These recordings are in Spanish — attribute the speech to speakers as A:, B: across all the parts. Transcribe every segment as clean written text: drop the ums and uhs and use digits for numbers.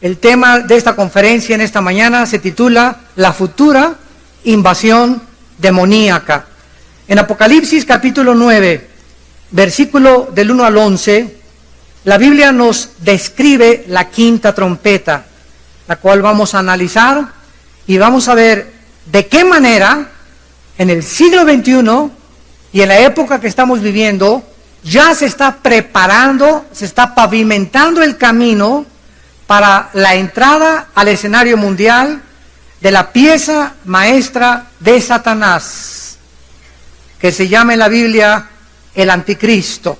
A: El tema de esta conferencia en esta mañana se titula La futura invasión demoníaca. En Apocalipsis capítulo 9, versículo del 1 al 11, la Biblia nos describe la quinta trompeta, la cual vamos a analizar y vamos a ver de qué manera en el siglo XXI y en la época que estamos viviendo ya se está preparando, se está pavimentando el camino para la entrada al escenario mundial de la pieza maestra de Satanás, que se llama en la Biblia el Anticristo.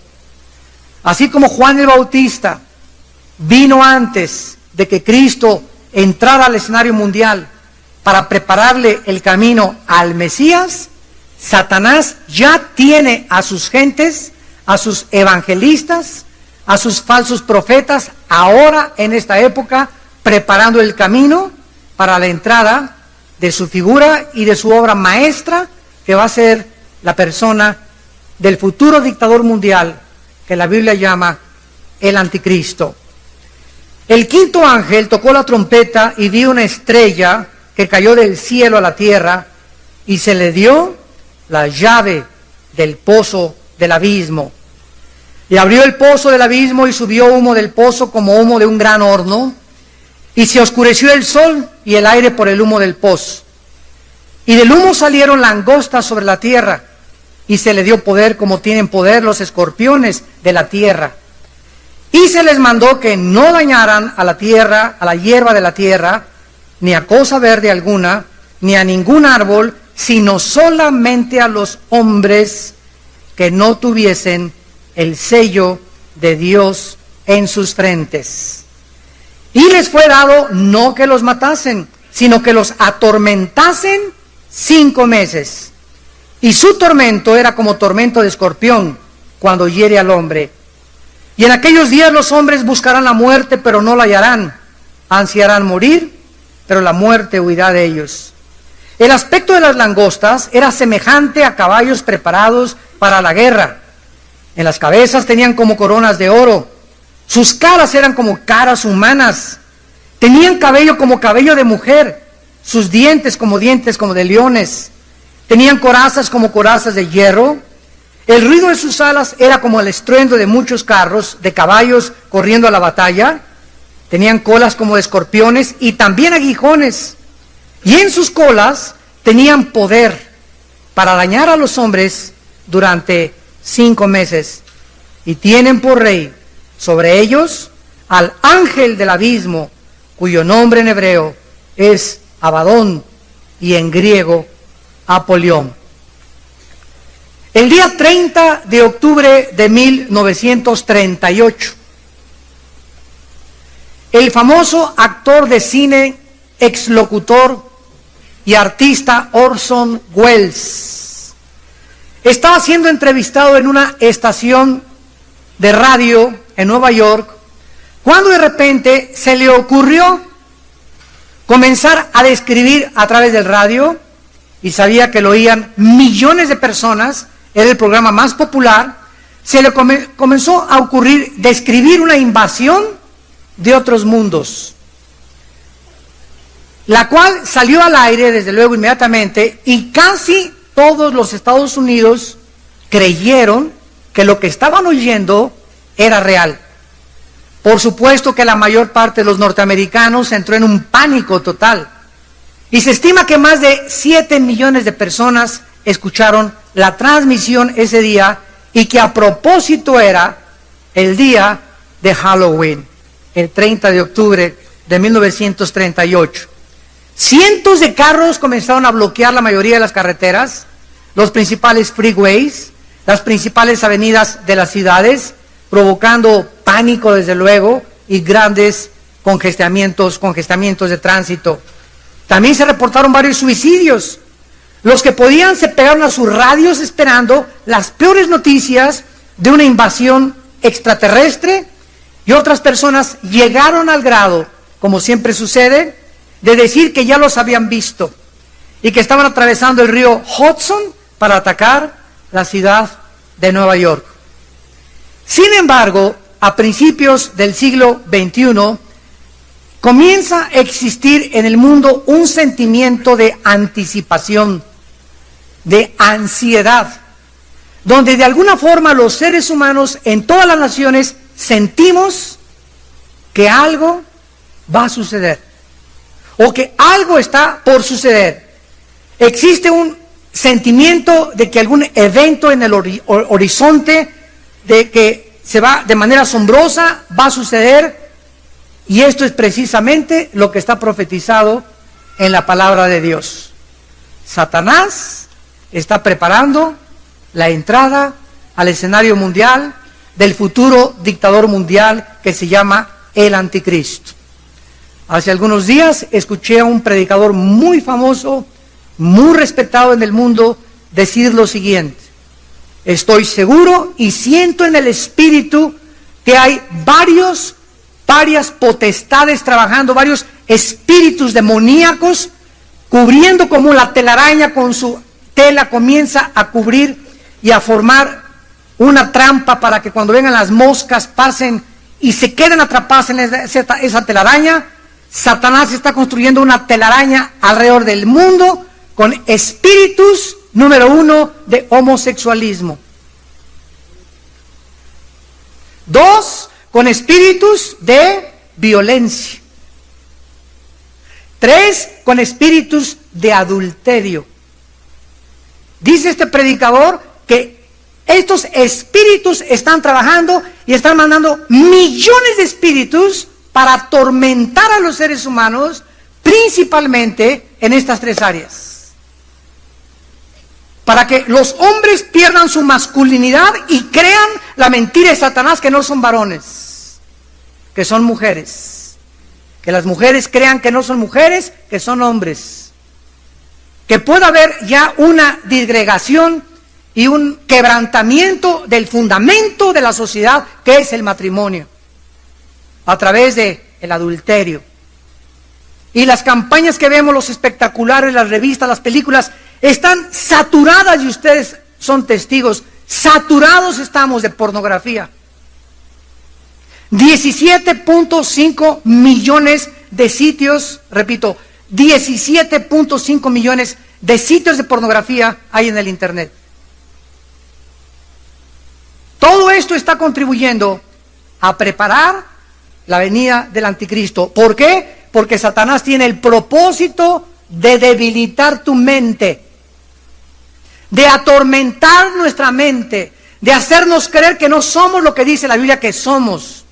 A: Así como Juan el Bautista vino antes de que Cristo entrara al escenario mundial para prepararle el camino al Mesías, Satanás ya tiene a sus gentes, a sus evangelistas, a sus falsos profetas, ahora en esta época, preparando el camino para la entrada de su figura y de su obra maestra, que va a ser la persona del futuro dictador mundial, que la Biblia llama el Anticristo. El quinto ángel tocó la trompeta y vio una estrella que cayó del cielo a la tierra, y se le dio la llave del pozo del abismo. Y abrió el pozo del abismo y subió humo del pozo como humo de un gran horno, y se oscureció el sol y el aire por el humo del pozo. Y del humo salieron langostas sobre la tierra, y se le dio poder como tienen poder los escorpiones de la tierra. Y se les mandó que no dañaran a la tierra, a la hierba de la tierra, ni a cosa verde alguna, ni a ningún árbol, sino solamente a los hombres que no tuviesen el sello de Dios en sus frentes. Y les fue dado no que los matasen, sino que los atormentasen 5 meses. Y su tormento era como tormento de escorpión cuando hiere al hombre. Y en aquellos días los hombres buscarán la muerte, pero no la hallarán. Ansiarán morir, pero la muerte huirá de ellos. El aspecto de las langostas era semejante a caballos preparados para la guerra. En las cabezas tenían como coronas de oro. Sus caras eran como caras humanas. Tenían cabello como cabello de mujer. Sus dientes como de leones. Tenían corazas como corazas de hierro. El ruido de sus alas era como el estruendo de muchos carros de caballos corriendo a la batalla. Tenían colas como de escorpiones y también aguijones. Y en sus colas tenían poder para dañar a los hombres durante 5 meses. Y tienen por rey sobre ellos al ángel del abismo, cuyo nombre en hebreo es Abadón y en griego Apolión. El día 30 de octubre de 1938, el famoso actor de cine, exlocutor y artista Orson Welles estaba siendo entrevistado en una estación de radio en Nueva York, cuando de repente se le ocurrió comenzar a describir a través del radio, y sabía que lo oían millones de personas, era el programa más popular. Se le comenzó a ocurrir describir una invasión de otros mundos, la cual salió al aire desde luego inmediatamente, y casi todos los Estados Unidos creyeron que lo que estaban oyendo era real. Por supuesto que la mayor parte de los norteamericanos entró en un pánico total, y se estima que más de 7 millones de personas escucharon la transmisión ese día, y que a propósito era el día de Halloween, el 30 de octubre de 1938. Cientos de carros comenzaron a bloquear la mayoría de las carreteras, los principales freeways, las principales avenidas de las ciudades, provocando pánico desde luego y grandes congestamientos de tránsito. También se reportaron varios suicidios. Los que podían se pegaron a sus radios esperando las peores noticias de una invasión extraterrestre, y otras personas llegaron al grado, como siempre sucede, de decir que ya los habían visto y que estaban atravesando el río Hudson para atacar la ciudad de Nueva York. Sin embargo, a principios del siglo XXI, comienza a existir en el mundo un sentimiento de anticipación, de ansiedad, donde de alguna forma los seres humanos en todas las naciones sentimos que algo va a suceder, o que algo está por suceder. Existe un sentimiento de que algún evento en el horizonte, de que se va de manera asombrosa, va a suceder, y esto es precisamente lo que está profetizado en la palabra de Dios. Satanás está preparando la entrada al escenario mundial del futuro dictador mundial que se llama el Anticristo. Hace algunos días escuché a un predicador muy famoso, muy respetado en el mundo, decir lo siguiente: estoy seguro y siento en el espíritu que hay varias potestades trabajando, varios espíritus demoníacos cubriendo, como la telaraña con su tela comienza a cubrir y a formar una trampa para que cuando vengan las moscas pasen y se queden atrapadas en esa telaraña. Satanás está construyendo una telaraña alrededor del mundo con espíritus, número 1, de homosexualismo. 2, con espíritus de violencia. 3, con espíritus de adulterio. Dice este predicador que estos espíritus están trabajando y están mandando millones de espíritus para atormentar a los seres humanos, principalmente en estas 3 áreas. Para que los hombres pierdan su masculinidad y crean la mentira de Satanás, que no son varones, que son mujeres. Que las mujeres crean que no son mujeres, que son hombres. Que pueda haber ya una disgregación y un quebrantamiento del fundamento de la sociedad, que es el matrimonio, a través de el adulterio. Y las campañas que vemos, los espectaculares, las revistas, las películas, están saturadas, y ustedes son testigos, saturados estamos de pornografía. 17.5 millones de sitios, repito, 17.5 millones de sitios de pornografía hay en el internet. Todo esto está contribuyendo a preparar la venida del Anticristo. ¿Por qué? Porque Satanás tiene el propósito de debilitar tu mente, de atormentar nuestra mente, de hacernos creer que no somos lo que dice la Biblia que somos,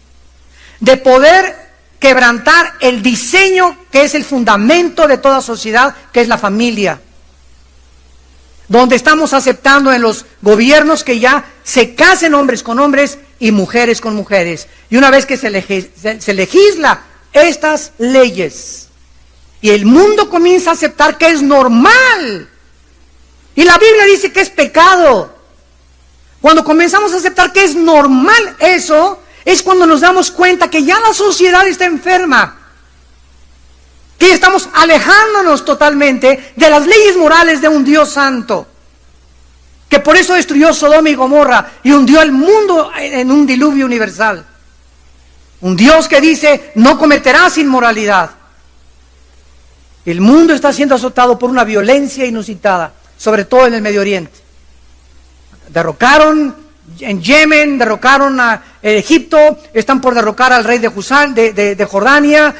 A: de poder quebrantar el diseño que es el fundamento de toda sociedad, que es la familia, donde estamos aceptando en los gobiernos que ya se casen hombres con hombres y mujeres con mujeres. Y una vez que se legisla estas leyes y el mundo comienza a aceptar que es normal, y la Biblia dice que es pecado, cuando comenzamos a aceptar que es normal eso, es cuando nos damos cuenta que ya la sociedad está enferma, que estamos alejándonos totalmente de las leyes morales de un Dios santo, que por eso destruyó Sodoma y Gomorra y hundió al mundo en un diluvio universal. Un Dios que dice: no cometerás inmoralidad. El mundo está siendo azotado por una violencia inusitada, sobre todo en el Medio Oriente. Derrocaron en Yemen, derrocaron a Egipto, están por derrocar al rey de Husán, de Jordania.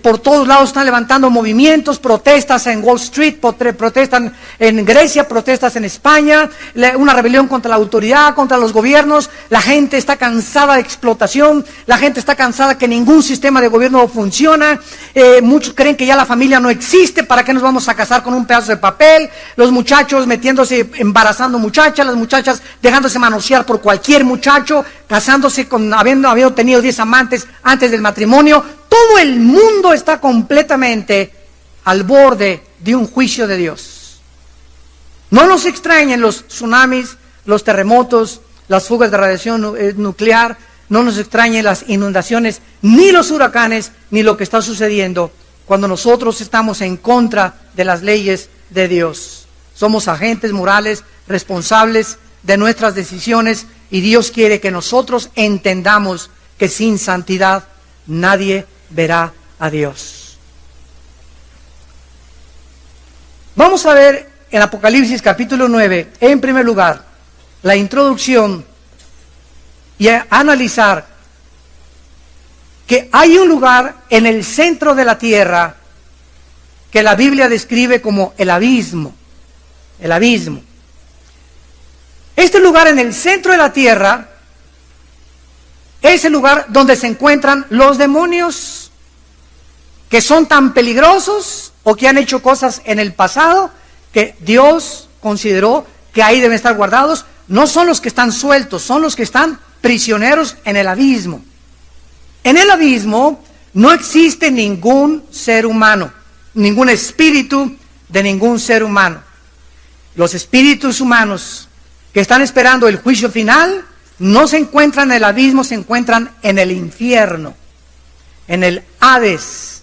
A: Por todos lados están levantando movimientos, protestas en Wall Street, protestan en Grecia, protestas en España, una rebelión contra la autoridad, contra los gobiernos. La gente está cansada de explotación, la gente está cansada que ningún sistema de gobierno funciona. Muchos creen que ya la familia no existe, ¿para qué nos vamos a casar con un pedazo de papel? Los muchachos metiéndose, embarazando muchachas, las muchachas dejándose manosear por cualquier muchacho, casándose habiendo tenido 10 amantes antes del matrimonio. Todo el mundo está completamente al borde de un juicio de Dios. No nos extrañen los tsunamis, los terremotos, las fugas de radiación nuclear, no nos extrañen las inundaciones, ni los huracanes, ni lo que está sucediendo cuando nosotros estamos en contra de las leyes de Dios. Somos agentes morales responsables de nuestras decisiones, y Dios quiere que nosotros entendamos que sin santidad nadie verá a Dios. Vamos a ver en Apocalipsis capítulo 9, en primer lugar, la introducción y a analizar que hay un lugar en el centro de la tierra que la Biblia describe como el abismo. El abismo. Este lugar en el centro de la tierra es el lugar donde se encuentran los demonios que son tan peligrosos o que han hecho cosas en el pasado que Dios consideró que ahí deben estar guardados. No son los que están sueltos, son los que están prisioneros en el abismo. En el abismo no existe ningún ser humano, ningún espíritu de ningún ser humano. Los espíritus humanos que están esperando el juicio final no se encuentran en el abismo, se encuentran en el infierno, en el Hades,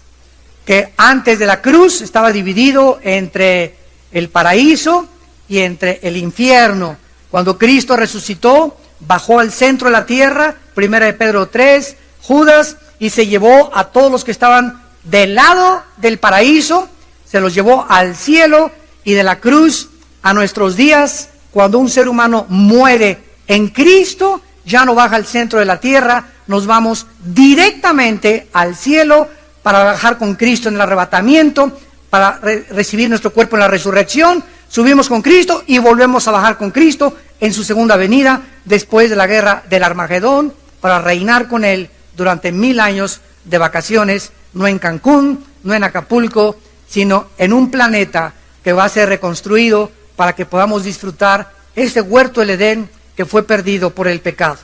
A: que antes de la cruz estaba dividido entre el paraíso y entre el infierno. Cuando Cristo resucitó, bajó al centro de la tierra, 1 de Pedro 3, Judas, y se llevó a todos los que estaban del lado del paraíso, se los llevó al cielo, y de la cruz a nuestros días, cuando un ser humano muere en Cristo, ya no baja al centro de la tierra, nos vamos directamente al cielo para bajar con Cristo en el arrebatamiento, para recibir nuestro cuerpo en la resurrección, subimos con Cristo y volvemos a bajar con Cristo en su segunda venida, después de la guerra del Armagedón, para reinar con Él durante 1000 años de vacaciones, no en Cancún, no en Acapulco, sino en un planeta que va a ser reconstruido para que podamos disfrutar este huerto del Edén que fue perdido por el pecado.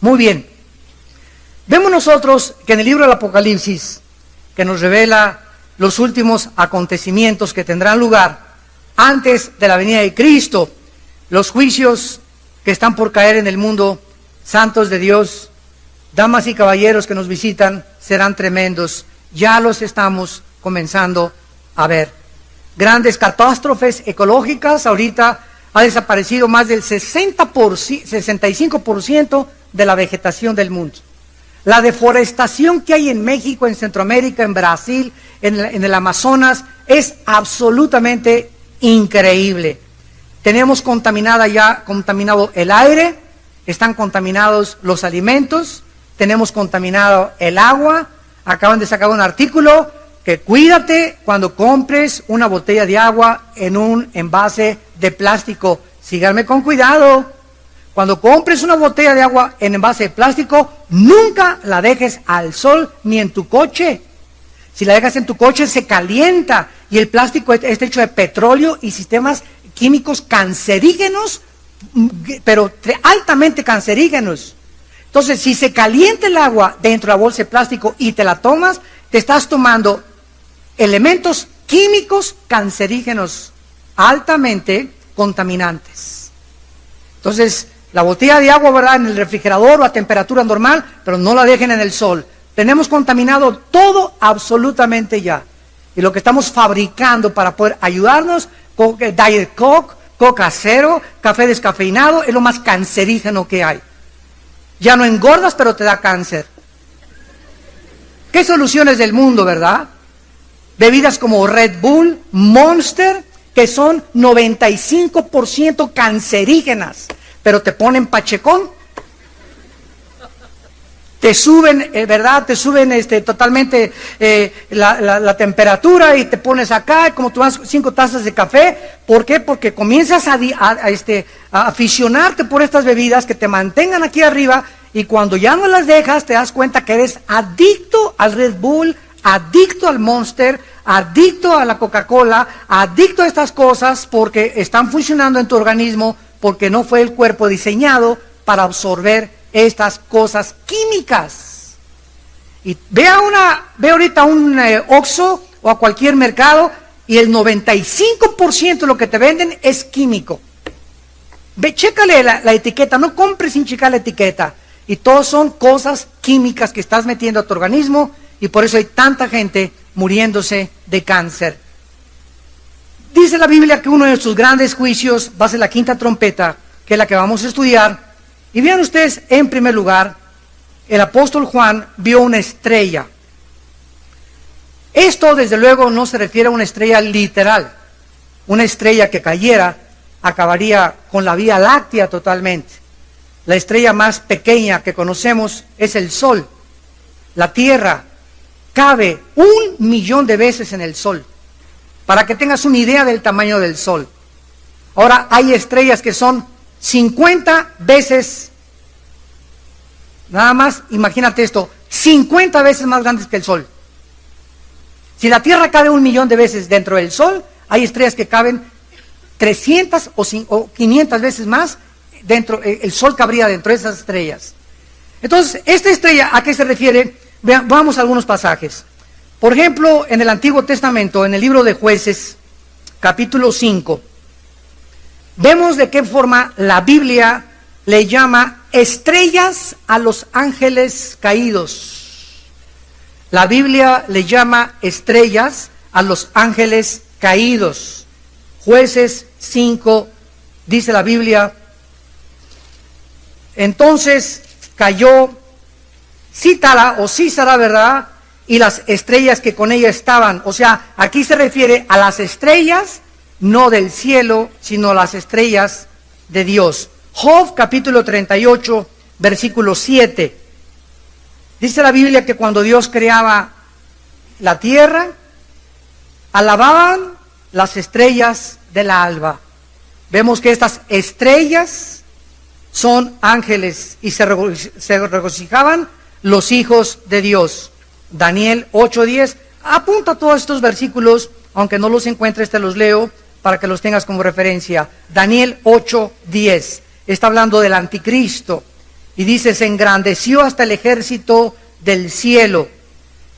A: Muy bien, vemos nosotros que en el libro del Apocalipsis, que nos revela los últimos acontecimientos que tendrán lugar antes de la venida de Cristo, los juicios que están por caer en el mundo, santos de Dios, damas y caballeros que nos visitan, serán tremendos. Ya los estamos comenzando a ver. Grandes catástrofes ecológicas. Ahorita ha desaparecido más del 65% de la vegetación del mundo. La deforestación que hay en México, en Centroamérica, en Brasil, en el Amazonas, es absolutamente increíble. Tenemos contaminado el aire, están contaminados los alimentos, tenemos contaminado el agua. Acaban de sacar un artículo que cuídate cuando compres una botella de agua en un envase de plástico. Síganme con cuidado. Cuando compres una botella de agua en envase de plástico, nunca la dejes al sol ni en tu coche. Si la dejas en tu coche se calienta, y el plástico está hecho de petróleo y sistemas químicos cancerígenos, pero altamente cancerígenos. Entonces, si se calienta el agua dentro de la bolsa de plástico y te la tomas, te estás tomando elementos químicos cancerígenos altamente contaminantes. Entonces, la botella de agua, ¿verdad?, en el refrigerador o a temperatura normal, pero no la dejen en el sol. Tenemos contaminado todo absolutamente ya. Y lo que estamos fabricando para poder ayudarnos, Diet Coke, Coca Cero, café descafeinado, es lo más cancerígeno que hay. Ya no engordas, pero te da cáncer. ¿Qué soluciones del mundo, verdad? Bebidas como Red Bull, Monster, que son 95% cancerígenas, pero te ponen pachecón. Te suben, ¿verdad? Te suben totalmente la temperatura y te pones acá, como tomas 5 tazas de café. ¿Por qué? Porque comienzas a aficionarte por estas bebidas que te mantengan aquí arriba, y cuando ya no las dejas te das cuenta que eres adicto al Red Bull, adicto al Monster, adicto a la Coca-Cola, adicto a estas cosas porque están funcionando en tu organismo, porque no fue el cuerpo diseñado para absorber estas cosas químicas. Y ve ahorita a un Oxxo o a cualquier mercado, y el 95% de lo que te venden es químico. Ve, chécale la etiqueta, no compres sin checar la etiqueta. Y todos son cosas químicas que estás metiendo a tu organismo, y por eso hay tanta gente muriéndose de cáncer. Dice la Biblia que uno de sus grandes juicios va a ser la quinta trompeta, que es la que vamos a estudiar. Y vean ustedes, en primer lugar, el apóstol Juan vio una estrella. Esto, desde luego, no se refiere a una estrella literal. Una estrella que cayera acabaría con la Vía Láctea totalmente. La estrella más pequeña que conocemos es el Sol. La Tierra cabe 1.000.000 de veces en el Sol, para que tengas una idea del tamaño del Sol. Ahora, hay estrellas que son 50 veces, nada más, imagínate esto, 50 veces más grandes que el Sol. Si la Tierra cabe 1.000.000 de veces dentro del Sol, hay estrellas que caben 300 o 500 veces más dentro, el Sol cabría dentro de esas estrellas. Entonces, esta estrella, ¿a qué se refiere? Vamos a algunos pasajes. Por ejemplo, en el Antiguo Testamento, en el libro de Jueces, capítulo 5, vemos de qué forma la Biblia le llama estrellas a los ángeles caídos. La Biblia le llama estrellas a los ángeles caídos. Jueces 5, dice la Biblia, entonces cayó Cítara o Císara, ¿verdad? Y las estrellas que con ella estaban. O sea, aquí se refiere a las estrellas, no del cielo, sino las estrellas de Dios. Job capítulo 38, versículo 7. Dice la Biblia que cuando Dios creaba la tierra, alababan las estrellas del alba. Vemos que estas estrellas son ángeles y se regocijaban los hijos de Dios. Daniel 8:10. Apunta todos estos versículos, aunque no los encuentres, te los leo para que los tengas como referencia. Daniel 8:10. Está hablando del anticristo. Y dice, se engrandeció hasta el ejército del cielo,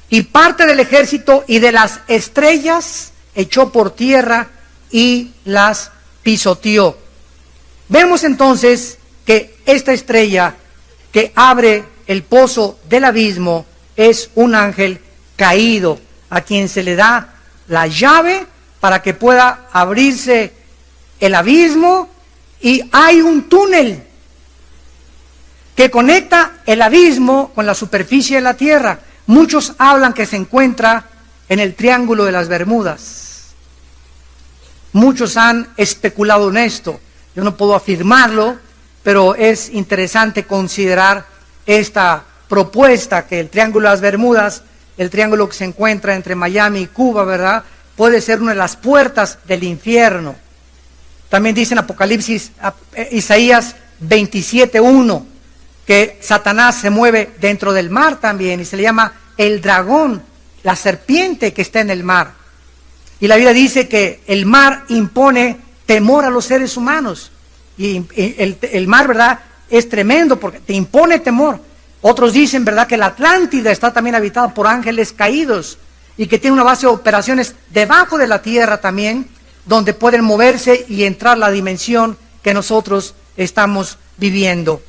A: y parte del ejército y de las estrellas echó por tierra y las pisoteó. Vemos entonces que esta estrella que abre el pozo del abismo es un ángel caído, a quien se le da la llave para que pueda abrirse el abismo, y hay un túnel que conecta el abismo con la superficie de la tierra. Muchos hablan que se encuentra en el Triángulo de las Bermudas. Muchos han especulado en esto. Yo no puedo afirmarlo, pero es interesante considerar esta propuesta que el Triángulo de las Bermudas, el triángulo que se encuentra entre Miami y Cuba, ¿verdad?, puede ser una de las puertas del infierno. También dice en Apocalipsis, Isaías 27:1, que Satanás se mueve dentro del mar también, y se le llama el dragón, la serpiente que está en el mar. Y la Biblia dice que el mar impone temor a los seres humanos. Y el mar, ¿verdad?, es tremendo porque te impone temor. Otros dicen, ¿verdad?, que la Atlántida está también habitada por ángeles caídos y que tiene una base de operaciones debajo de la tierra también, donde pueden moverse y entrar a la dimensión que nosotros estamos viviendo.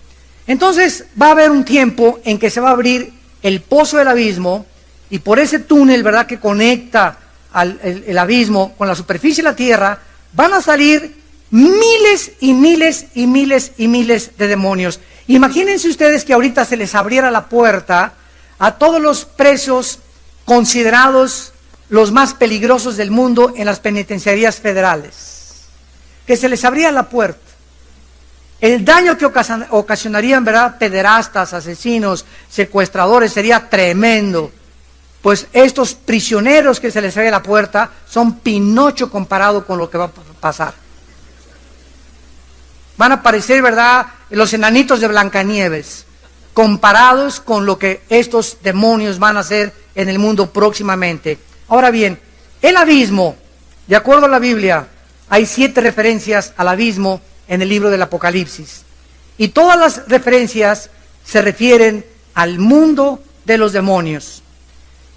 A: Entonces va a haber un tiempo en que se va a abrir el pozo del abismo, y por ese túnel, ¿verdad?, que conecta el abismo con la superficie de la tierra, van a salir miles y miles y miles y miles de demonios. Imagínense ustedes que ahorita se les abriera la puerta a todos los presos considerados los más peligrosos del mundo en las penitenciarías federales. Que se les abría la puerta. El daño que ocasionarían, ¿verdad?, pederastas, asesinos, secuestradores, sería tremendo. Pues estos prisioneros que se les abre la puerta son Pinocho comparado con lo que va a pasar. Van a aparecer, ¿verdad?, los enanitos de Blancanieves, comparados con lo que estos demonios van a hacer en el mundo próximamente. Ahora bien, el abismo, de acuerdo a la Biblia, hay 7 referencias al abismo en el libro del Apocalipsis. Y todas las referencias se refieren al mundo de los demonios.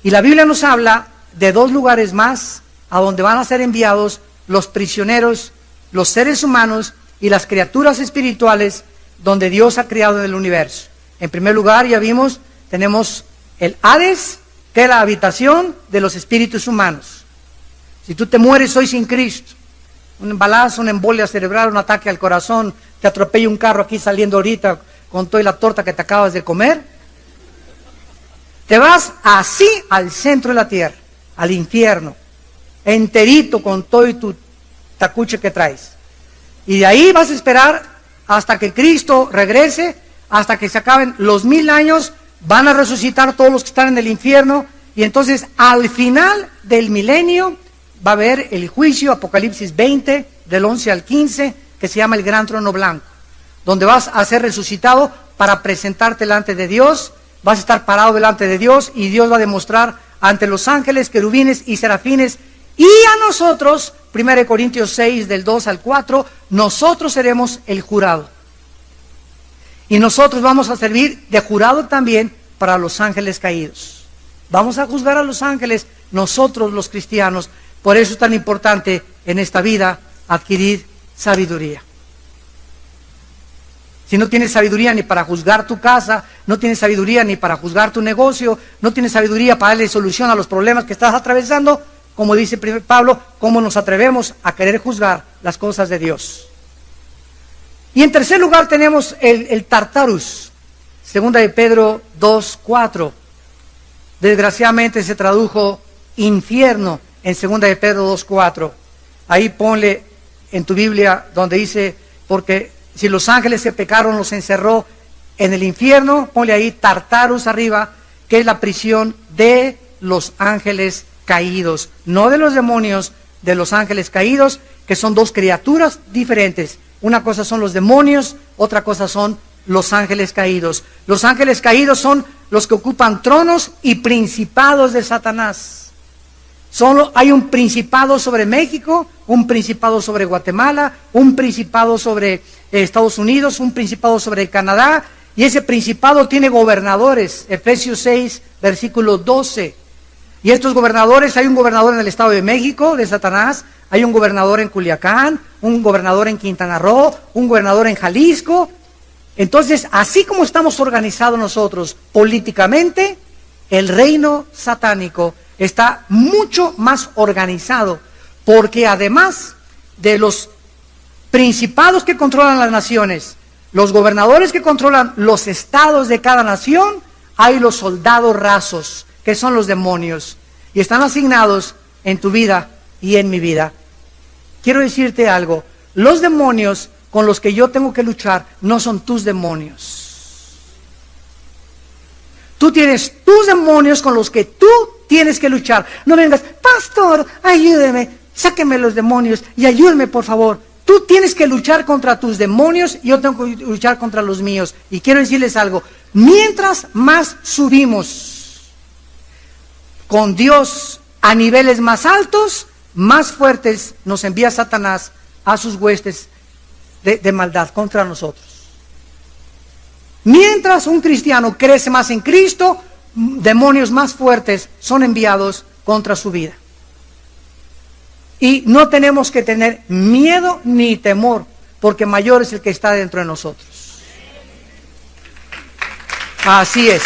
A: Y la Biblia nos habla de 2 lugares más a donde van a ser enviados los prisioneros, los seres humanos y las criaturas espirituales donde Dios ha creado en el universo. En primer lugar, ya vimos, tenemos el Hades, que es la habitación de los espíritus humanos. Si tú te mueres hoy sin Cristo, un embalazo, una embolia cerebral, un ataque al corazón, te atropella un carro aquí saliendo ahorita con toda la torta que te acabas de comer, te vas así al centro de la tierra, al infierno, enterito con todo y tu tacuche que traes. Y de ahí vas a esperar hasta que Cristo regrese, hasta que se acaben los 1000 años, van a resucitar todos los que están en el infierno, y entonces al final del milenio va a haber el juicio, Apocalipsis 20, del 11 al 15, que se llama el Gran Trono Blanco, donde vas a ser resucitado para presentarte delante de Dios, vas a estar parado delante de Dios, y Dios va a demostrar ante los ángeles, querubines y serafines, y a nosotros, 1 Corintios 6, del 2 al 4, nosotros seremos el jurado. Y nosotros vamos a servir de jurado también para los ángeles caídos. Vamos a juzgar a los ángeles, nosotros los cristianos. Por eso es tan importante en esta vida adquirir sabiduría. Si no tienes sabiduría ni para juzgar tu casa, no tienes sabiduría ni para juzgar tu negocio, no tienes sabiduría para darle solución a los problemas que estás atravesando, como dice Pablo, ¿cómo nos atrevemos a querer juzgar las cosas de Dios? Y en tercer lugar tenemos el Tartarus, segunda de Pedro 2:4. Desgraciadamente se tradujo infierno en segunda de Pedro 2:4. Ahí ponle en tu Biblia donde dice, porque si los ángeles que pecaron los encerró en el infierno, ponle ahí Tartarus arriba, que es la prisión de los ángeles caídos, no de los demonios, de los ángeles caídos, que son dos criaturas diferentes. Una cosa son los demonios, otra cosa son los ángeles caídos. Los ángeles caídos son los que ocupan tronos y principados de Satanás. Hay un principado sobre México, un principado sobre Guatemala, un principado sobre Estados Unidos, un principado sobre Canadá, y ese principado tiene gobernadores. Efesios 6, versículo 12. Y estos gobernadores, hay un gobernador en el Estado de México, de Satanás, hay un gobernador en Culiacán, un gobernador en Quintana Roo, un gobernador en Jalisco. Entonces, así como estamos organizados nosotros políticamente, el reino satánico está mucho más organizado, porque además de los principados que controlan las naciones, los gobernadores que controlan los estados de cada nación, hay los soldados rasos, que son los demonios, y están asignados en tu vida y en mi vida. Quiero decirte algo, los demonios con los que yo tengo que luchar no son tus demonios. Tú tienes tus demonios con los que tú tienes que luchar. No vengas, pastor, ayúdeme, sáqueme los demonios y ayúdeme por favor. Tú tienes que luchar contra tus demonios y yo tengo que luchar contra los míos. Y quiero decirles algo, mientras más subimos con Dios a niveles más altos, más fuertes nos envía Satanás a sus huestes de maldad contra nosotros. Mientras un cristiano crece más en Cristo, demonios más fuertes son enviados contra su vida. Y no tenemos que tener miedo ni temor, porque mayor es el que está dentro de nosotros. Así es,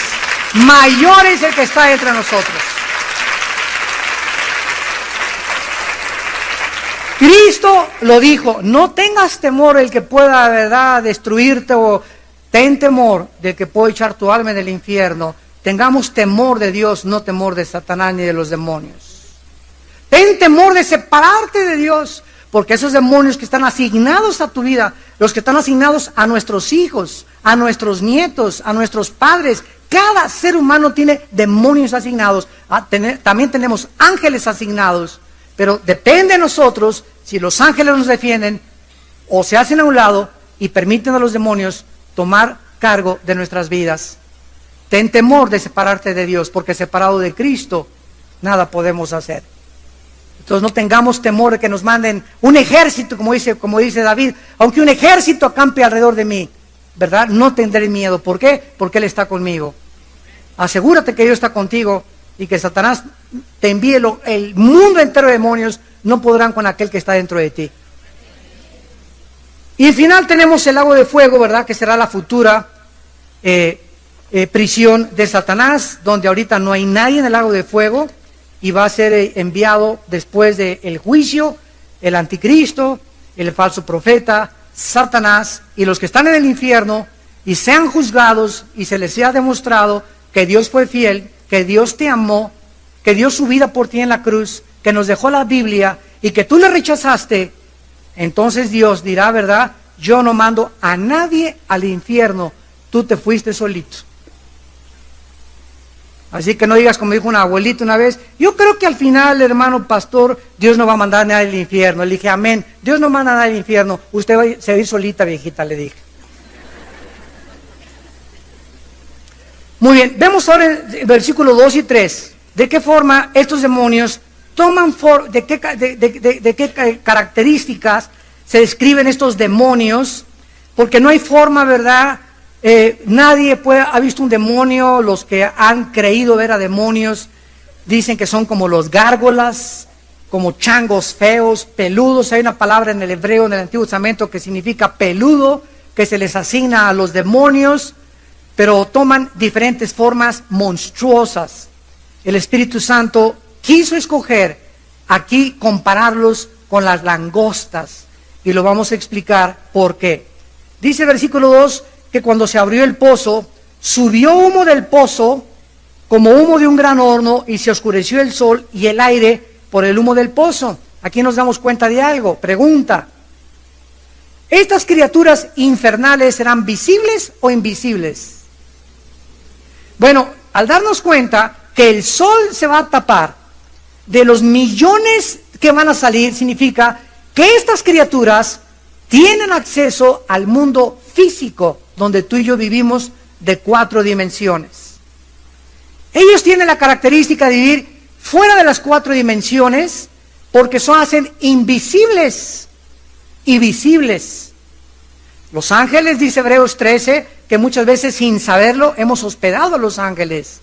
A: mayor es el que está dentro de nosotros. Cristo lo dijo, no tengas temor el que pueda, ¿verdad?, destruirte, o ten temor del que puede echar tu alma en el infierno. Tengamos temor de Dios, no temor de Satanás ni de los demonios. Ten temor de separarte de Dios, porque esos demonios que están asignados a tu vida, los que están asignados a nuestros hijos, a nuestros nietos, a nuestros padres, cada ser humano tiene demonios asignados. También tenemos ángeles asignados. Pero depende de nosotros si los ángeles nos defienden o se hacen a un lado y permiten a los demonios tomar cargo de nuestras vidas. Ten temor de separarte de Dios, porque separado de Cristo nada podemos hacer. Entonces no tengamos temor de que nos manden un ejército, como dice David, aunque un ejército acampe alrededor de mí, ¿verdad? No tendré miedo. ¿Por qué? Porque Él está conmigo. Asegúrate que Dios está contigo. Y que Satanás te envíe el mundo entero de demonios, no podrán con aquel que está dentro de ti. Y al final tenemos el lago de fuego, ¿verdad?, que será la futura prisión de Satanás, donde ahorita no hay nadie en el lago de fuego, y va a ser enviado después del juicio, el anticristo, el falso profeta, Satanás, y los que están en el infierno, y sean juzgados, y se les sea demostrado que Dios fue fiel, que Dios te amó, que dio su vida por ti en la cruz, que nos dejó la Biblia y que tú le rechazaste, entonces Dios dirá, ¿verdad? Yo no mando a nadie al infierno, tú te fuiste solito. Así que no digas como dijo una abuelita una vez, yo creo que al final, hermano pastor, Dios no va a mandar a nadie al infierno. Le dije, amén, Dios no manda a nadie al infierno, usted se va a ir solita, viejita, le dije. Muy bien, vemos ahora el versículo 2 y 3, de qué forma estos demonios toman, de qué características se describen estos demonios, porque no hay forma, ¿verdad? Nadie ha visto un demonio. Los que han creído ver a demonios dicen que son como los gárgolas, como changos feos, peludos. Hay una palabra en el hebreo, en el Antiguo Testamento, que significa peludo, que se les asigna a los demonios, pero toman diferentes formas monstruosas. El Espíritu Santo quiso escoger aquí compararlos con las langostas, y lo vamos a explicar por qué. Dice el versículo 2, que cuando se abrió el pozo, subió humo del pozo como humo de un gran horno, y se oscureció el sol y el aire por el humo del pozo. Aquí nos damos cuenta de algo. Pregunta: ¿estas criaturas infernales serán visibles o invisibles? Bueno, al darnos cuenta que el sol se va a tapar de los millones que van a salir, significa que estas criaturas tienen acceso al mundo físico, donde tú y yo vivimos, de 4 dimensiones. Ellos tienen la característica de vivir fuera de las 4 dimensiones, porque son hacen invisibles y visibles. Los ángeles, dice Hebreos 13, que muchas veces sin saberlo hemos hospedado a los ángeles.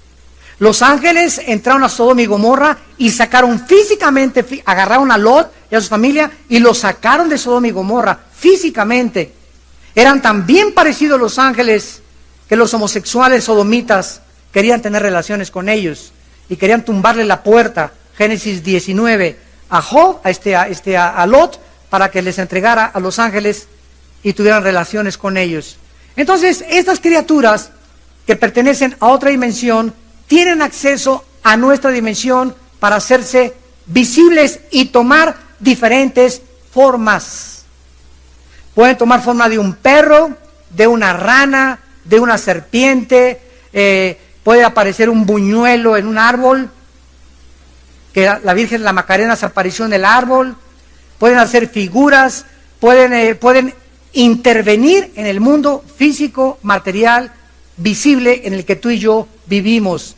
A: Los ángeles entraron a Sodoma y Gomorra y sacaron físicamente, agarraron a Lot y a su familia y los sacaron de Sodoma y Gomorra físicamente. Eran tan bien parecidos los ángeles que los homosexuales sodomitas querían tener relaciones con ellos y querían tumbarle la puerta, Génesis 19, a Job, a Lot, para que les entregara a los ángeles y tuvieran relaciones con ellos. Entonces, estas criaturas que pertenecen a otra dimensión tienen acceso a nuestra dimensión para hacerse visibles y tomar diferentes formas. Pueden tomar forma de un perro, de una rana, de una serpiente, puede aparecer un buñuelo en un árbol, que la Virgen de la Macarena se apareció en el árbol. Pueden hacer figuras, pueden intervenir en el mundo físico, material, visible en el que tú y yo vivimos.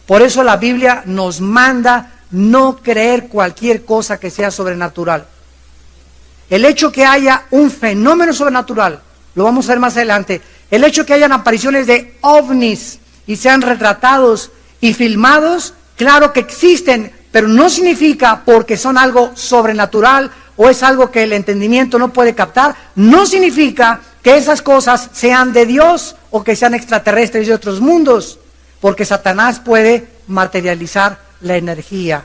A: Por eso la Biblia nos manda no creer cualquier cosa que sea sobrenatural. El hecho que haya un fenómeno sobrenatural, lo vamos a ver más adelante, el hecho que hayan apariciones de ovnis y sean retratados y filmados, claro que existen, pero no significa porque son algo sobrenatural o es algo que el entendimiento no puede captar, no significa que esas cosas sean de Dios o que sean extraterrestres de otros mundos, porque Satanás puede materializar la energía.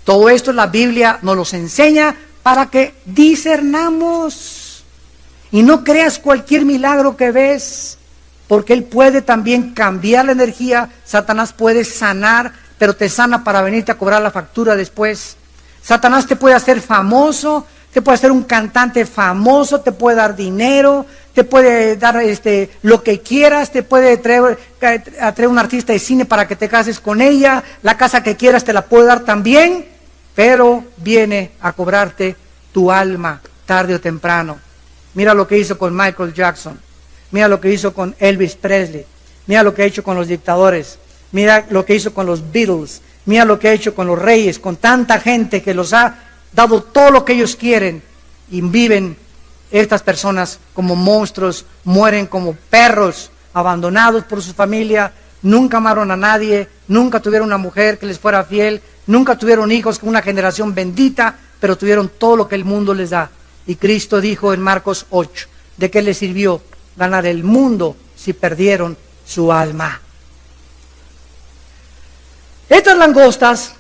A: Todo esto la Biblia nos los enseña para que discernamos y no creas cualquier milagro que ves, porque Él puede también cambiar la energía. Satanás puede sanar, pero te sana para venirte a cobrar la factura después. Satanás te puede hacer famoso, te puede hacer un cantante famoso, te puede dar dinero, te puede dar lo que quieras, te puede traer un artista de cine para que te cases con ella, la casa que quieras te la puede dar también, pero viene a cobrarte tu alma tarde o temprano. Mira lo que hizo con Michael Jackson, mira lo que hizo con Elvis Presley, mira lo que ha hecho con los dictadores, mira lo que hizo con los Beatles, mira lo que ha hecho con los reyes, con tanta gente que los ha dado todo lo que ellos quieren y viven estas personas como monstruos, mueren como perros abandonados por su familia, nunca amaron a nadie, nunca tuvieron una mujer que les fuera fiel, nunca tuvieron hijos con una generación bendita, pero tuvieron todo lo que el mundo les da. Y Cristo dijo en Marcos 8, ¿de qué les sirvió ganar el mundo si perdieron su alma? Estas langostas,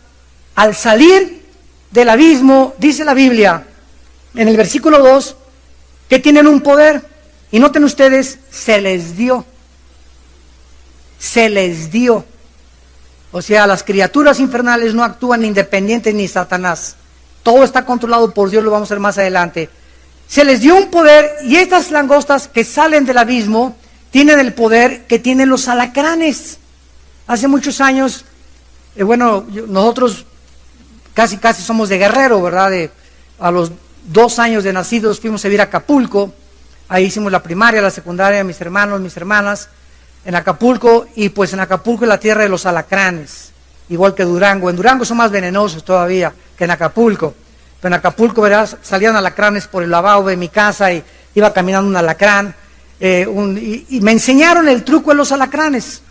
A: al salir del abismo, dice la Biblia, en el versículo 2, que tienen un poder, y noten ustedes, se les dio. O sea, las criaturas infernales no actúan independientes ni Satanás. Todo está controlado por Dios, lo vamos a ver más adelante. Se les dio un poder, y estas langostas que salen del abismo tienen el poder que tienen los alacranes. Hace muchos años, nosotros casi somos de Guerrero, ¿verdad? A los 2 años de nacidos fuimos a vivir a Acapulco. Ahí hicimos la primaria, la secundaria, mis hermanos, mis hermanas, en Acapulco. Y pues en Acapulco es la tierra de los alacranes, igual que Durango. En Durango son más venenosos todavía que en Acapulco. Pero en Acapulco, verás, salían alacranes por el lavabo de mi casa y iba caminando un alacrán. Y me enseñaron el truco de los alacranes.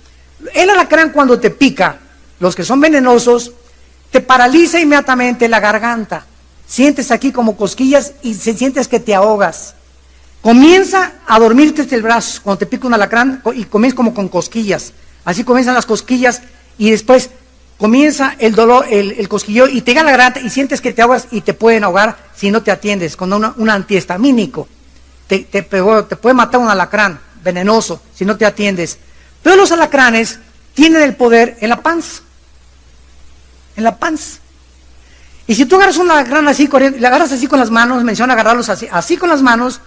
A: El alacrán, cuando te pica, los que son venenosos, te paraliza inmediatamente la garganta. Sientes aquí como cosquillas y sientes que te ahogas. Comienza a dormirte el brazo cuando te pica un alacrán y comienzas como con cosquillas. Así comienzan las cosquillas y después comienza el dolor, el cosquilleo, y te llega la garganta y sientes que te ahogas y te pueden ahogar si no te atiendes con un antihistamínico. Te puede matar un alacrán venenoso si no te atiendes. Pero los alacranes tienen el poder en la panza. En la panza. Y si tú agarras un alacrán así, le agarras así con las manos, menciona agarrarlos así con las manos,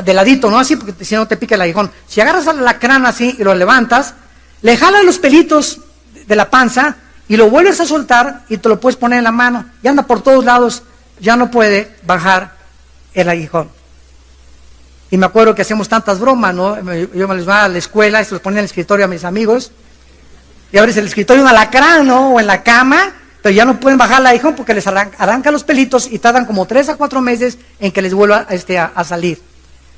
A: de ladito, no así, porque si no te pica el aguijón. Si agarras al alacrán así y lo levantas, le jalas los pelitos de la panza y lo vuelves a soltar y te lo puedes poner en la mano. Y anda por todos lados, ya no puede bajar el aguijón. Y me acuerdo que hacíamos tantas bromas, ¿no? Yo me les iba a la escuela y se los ponía en el escritorio a mis amigos. Y abres el escritorio un alacrán, ¿no? O en la cama, pero ya no pueden bajar el aguijón porque les arranca los pelitos y tardan como 3 a 4 meses en que les vuelva a salir.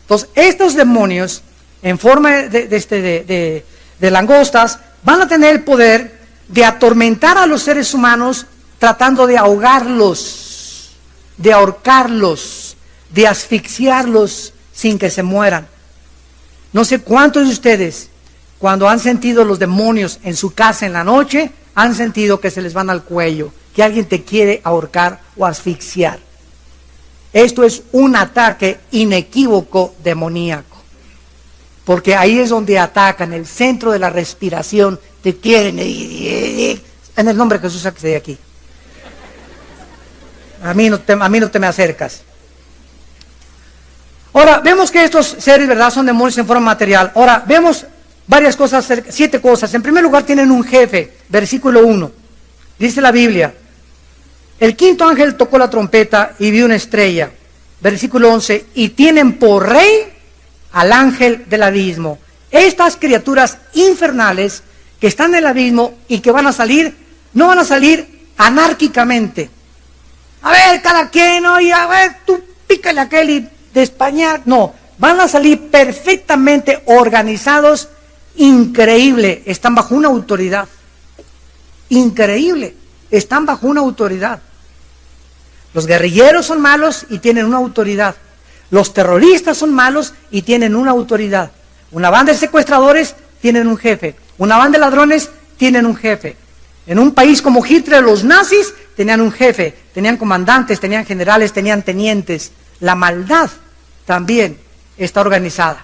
A: Entonces, estos demonios, en forma de langostas, van a tener el poder de atormentar a los seres humanos tratando de ahogarlos, de ahorcarlos, de asfixiarlos sin que se mueran. No sé cuántos de ustedes, cuando han sentido los demonios en su casa en la noche, han sentido que se les van al cuello, que alguien te quiere ahorcar o asfixiar. Esto es un ataque inequívoco demoníaco, porque ahí es donde atacan, el centro de la respiración, te quieren, en el nombre de Jesús, sáquese de aquí. A mí no te me acercas. Ahora, vemos que estos seres, ¿verdad?, son demonios en forma material. Ahora, vemos varias cosas, 7 cosas. En primer lugar, tienen un jefe, versículo 1. Dice la Biblia: el 5.º ángel tocó la trompeta y vio una estrella. Versículo 11, y tienen por rey al ángel del abismo. Estas criaturas infernales que están en el abismo y que van a salir, no van a salir anárquicamente. A ver, cada quien, oye, a ver, tú pícale a aquel y de España. No, van a salir perfectamente organizados, increíble, están bajo una autoridad. Increíble, están bajo una autoridad. Los guerrilleros son malos y tienen una autoridad. Los terroristas son malos y tienen una autoridad. Una banda de secuestradores tienen un jefe. Una banda de ladrones tienen un jefe. En un país como Hitler, los nazis tenían un jefe, tenían comandantes, tenían generales, tenían tenientes. La maldad también está organizada.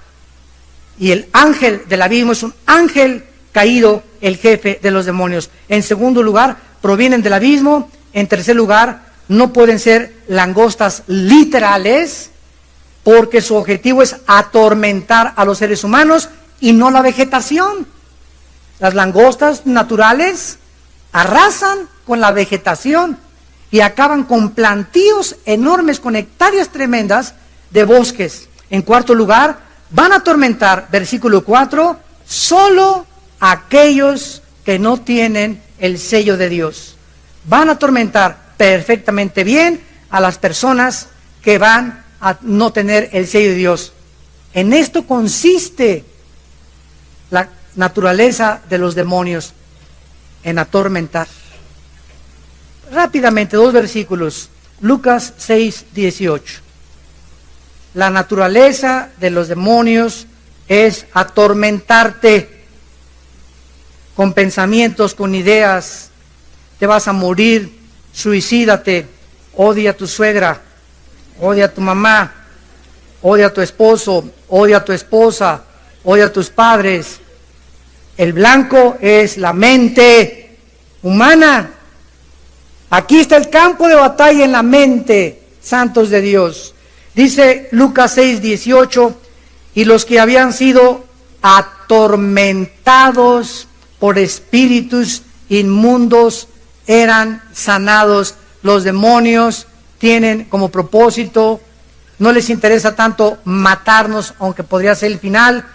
A: Y el ángel del abismo es un ángel caído, el jefe de los demonios. En segundo lugar, provienen del abismo. En tercer lugar, no pueden ser langostas literales, porque su objetivo es atormentar a los seres humanos y no la vegetación. Las langostas naturales arrasan con la vegetación y acaban con plantíos enormes, con hectáreas tremendas de bosques. En cuarto lugar, van a atormentar, versículo 4, solo aquellos que no tienen el sello de Dios. Van a atormentar perfectamente bien a las personas que van a no tener el sello de Dios. En esto consiste la naturaleza de los demonios, en atormentar. Rápidamente, 2 versículos. Lucas 6:18. La naturaleza de los demonios es atormentarte con pensamientos, con ideas. Te vas a morir, suicídate, odia a tu suegra, odia a tu mamá, odia a tu esposo, odia a tu esposa, odia a tus padres. El blanco es la mente humana. Aquí está el campo de batalla en la mente, santos de Dios. Dice Lucas 6:18, y los que habían sido atormentados por espíritus inmundos eran sanados. Los demonios tienen como propósito, no les interesa tanto matarnos, aunque podría ser el final,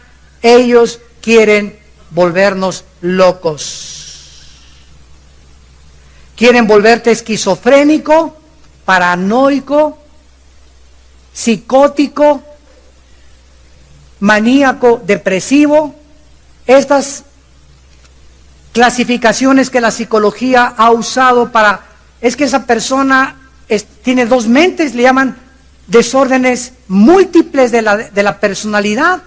A: ellos quieren volvernos locos. Quieren volverte esquizofrénico, paranoico, psicótico, maníaco, depresivo. Estas clasificaciones que la psicología ha usado es que esa persona tiene dos mentes, le llaman desórdenes múltiples de la personalidad.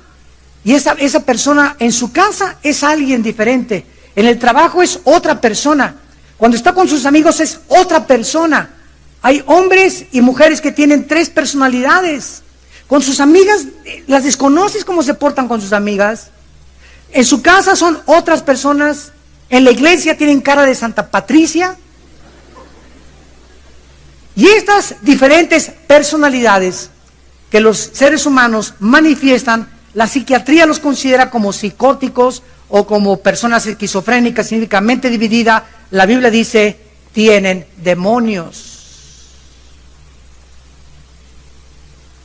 A: Y esa persona en su casa es alguien diferente, en el trabajo es otra persona, cuando está con sus amigos es otra persona. Hay hombres y mujeres que tienen 3 personalidades. Con sus amigas, las desconoces cómo se portan con sus amigas. En su casa son otras personas. En la iglesia tienen cara de Santa Patricia. Y estas diferentes personalidades que los seres humanos manifiestan, la psiquiatría los considera como psicóticos o como personas esquizofrénicas, científicamente dividida. La Biblia dice, tienen demonios.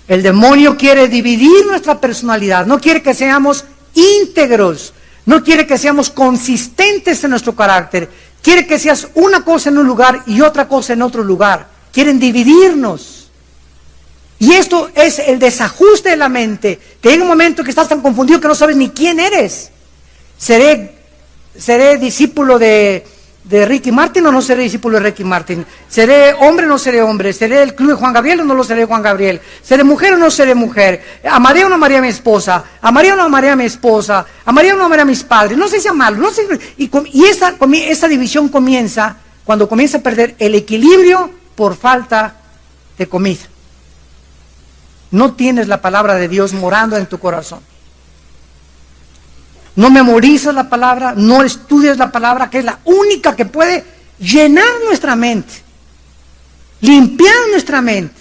A: El demonio quiere dividir nuestra personalidad, no quiere que seamos íntegros, no quiere que seamos consistentes en nuestro carácter, quiere que seas una cosa en un lugar y otra cosa en otro lugar. Quieren dividirnos. Y esto es el desajuste de la mente. Te llega un momento que estás tan confundido que no sabes ni quién eres. ¿Seré discípulo de Ricky Martin o no seré discípulo de Ricky Martin? ¿Seré hombre o no seré hombre? ¿Seré el club de Juan Gabriel o no lo seré Juan Gabriel? ¿Seré mujer o no seré mujer? ¿Amaré o no amaré a mi esposa? ¿Amaré o no amaré a mi esposa? ¿Amaré o no amaré a mis padres? No sé si amarlo, no sé. Y esa división comienza cuando comienza a perder el equilibrio por falta de comida. No tienes la palabra de Dios morando en tu corazón. No memorizas la palabra, no estudias la palabra, que es la única que puede llenar nuestra mente, limpiar nuestra mente.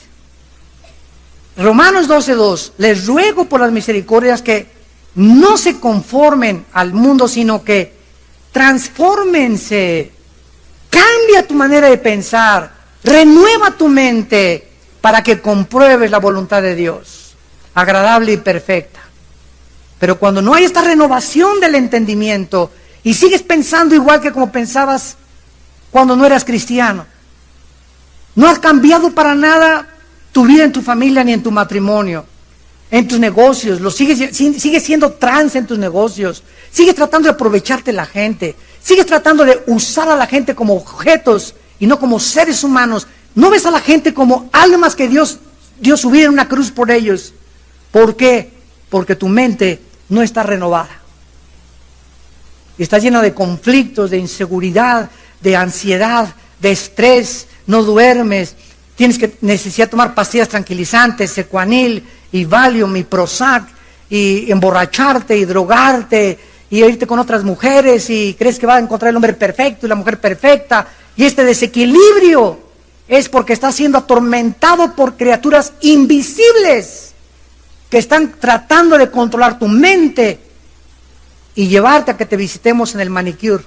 A: Romanos 12:2, les ruego por las misericordias que no se conformen al mundo, sino que transfórmense. Cambia tu manera de pensar, renueva tu mente para que compruebes la voluntad de Dios, agradable y perfecta. Pero cuando no hay esta renovación del entendimiento y sigues pensando igual que como pensabas cuando no eras cristiano, no has cambiado para nada tu vida en tu familia ni en tu matrimonio, en tus negocios, sigues siendo trans en tus negocios, sigues tratando de aprovecharte de la gente, sigues tratando de usar a la gente como objetos y no como seres humanos. No ves a la gente como almas que Dios dio su vida en una cruz por ellos. ¿Por qué? Porque tu mente no está renovada. Está llena de conflictos, de inseguridad, de ansiedad, de estrés, no duermes, necesitas tomar pastillas tranquilizantes, Secuanil, y Valium, y Prozac, y emborracharte, y drogarte, y irte con otras mujeres, y crees que vas a encontrar el hombre perfecto y la mujer perfecta, y este desequilibrio es porque estás siendo atormentado por criaturas invisibles que están tratando de controlar tu mente y llevarte a que te visitemos en el manicure.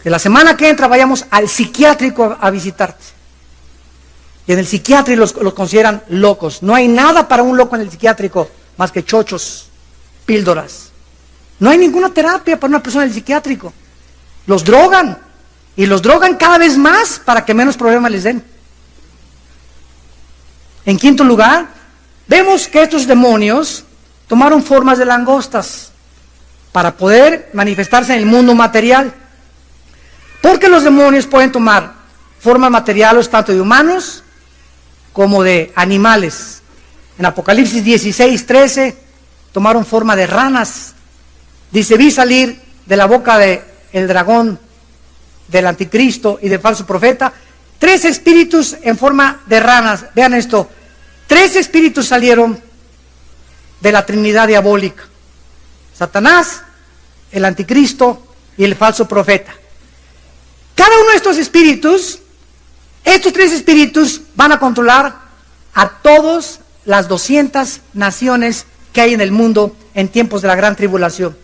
A: Que la semana que entra vayamos al psiquiátrico a visitarte. Y en el psiquiátrico los consideran locos. No hay nada para un loco en el psiquiátrico más que chochos, píldoras. No hay ninguna terapia para una persona en el psiquiátrico. Los drogan. Y los drogan cada vez más para que menos problemas les den. En quinto lugar, vemos que estos demonios tomaron formas de langostas para poder manifestarse en el mundo material. Porque los demonios pueden tomar formas materiales tanto de humanos como de animales. En Apocalipsis 16:13 tomaron forma de ranas. Dice, vi salir de la boca del dragón, del anticristo y del falso profeta, 3 espíritus en forma de ranas. Vean esto, 3 espíritus salieron de la Trinidad diabólica. Satanás, el anticristo y el falso profeta. Cada uno de estos espíritus, estos tres espíritus van a controlar a todas las 200 naciones que hay en el mundo en tiempos de la gran tribulación.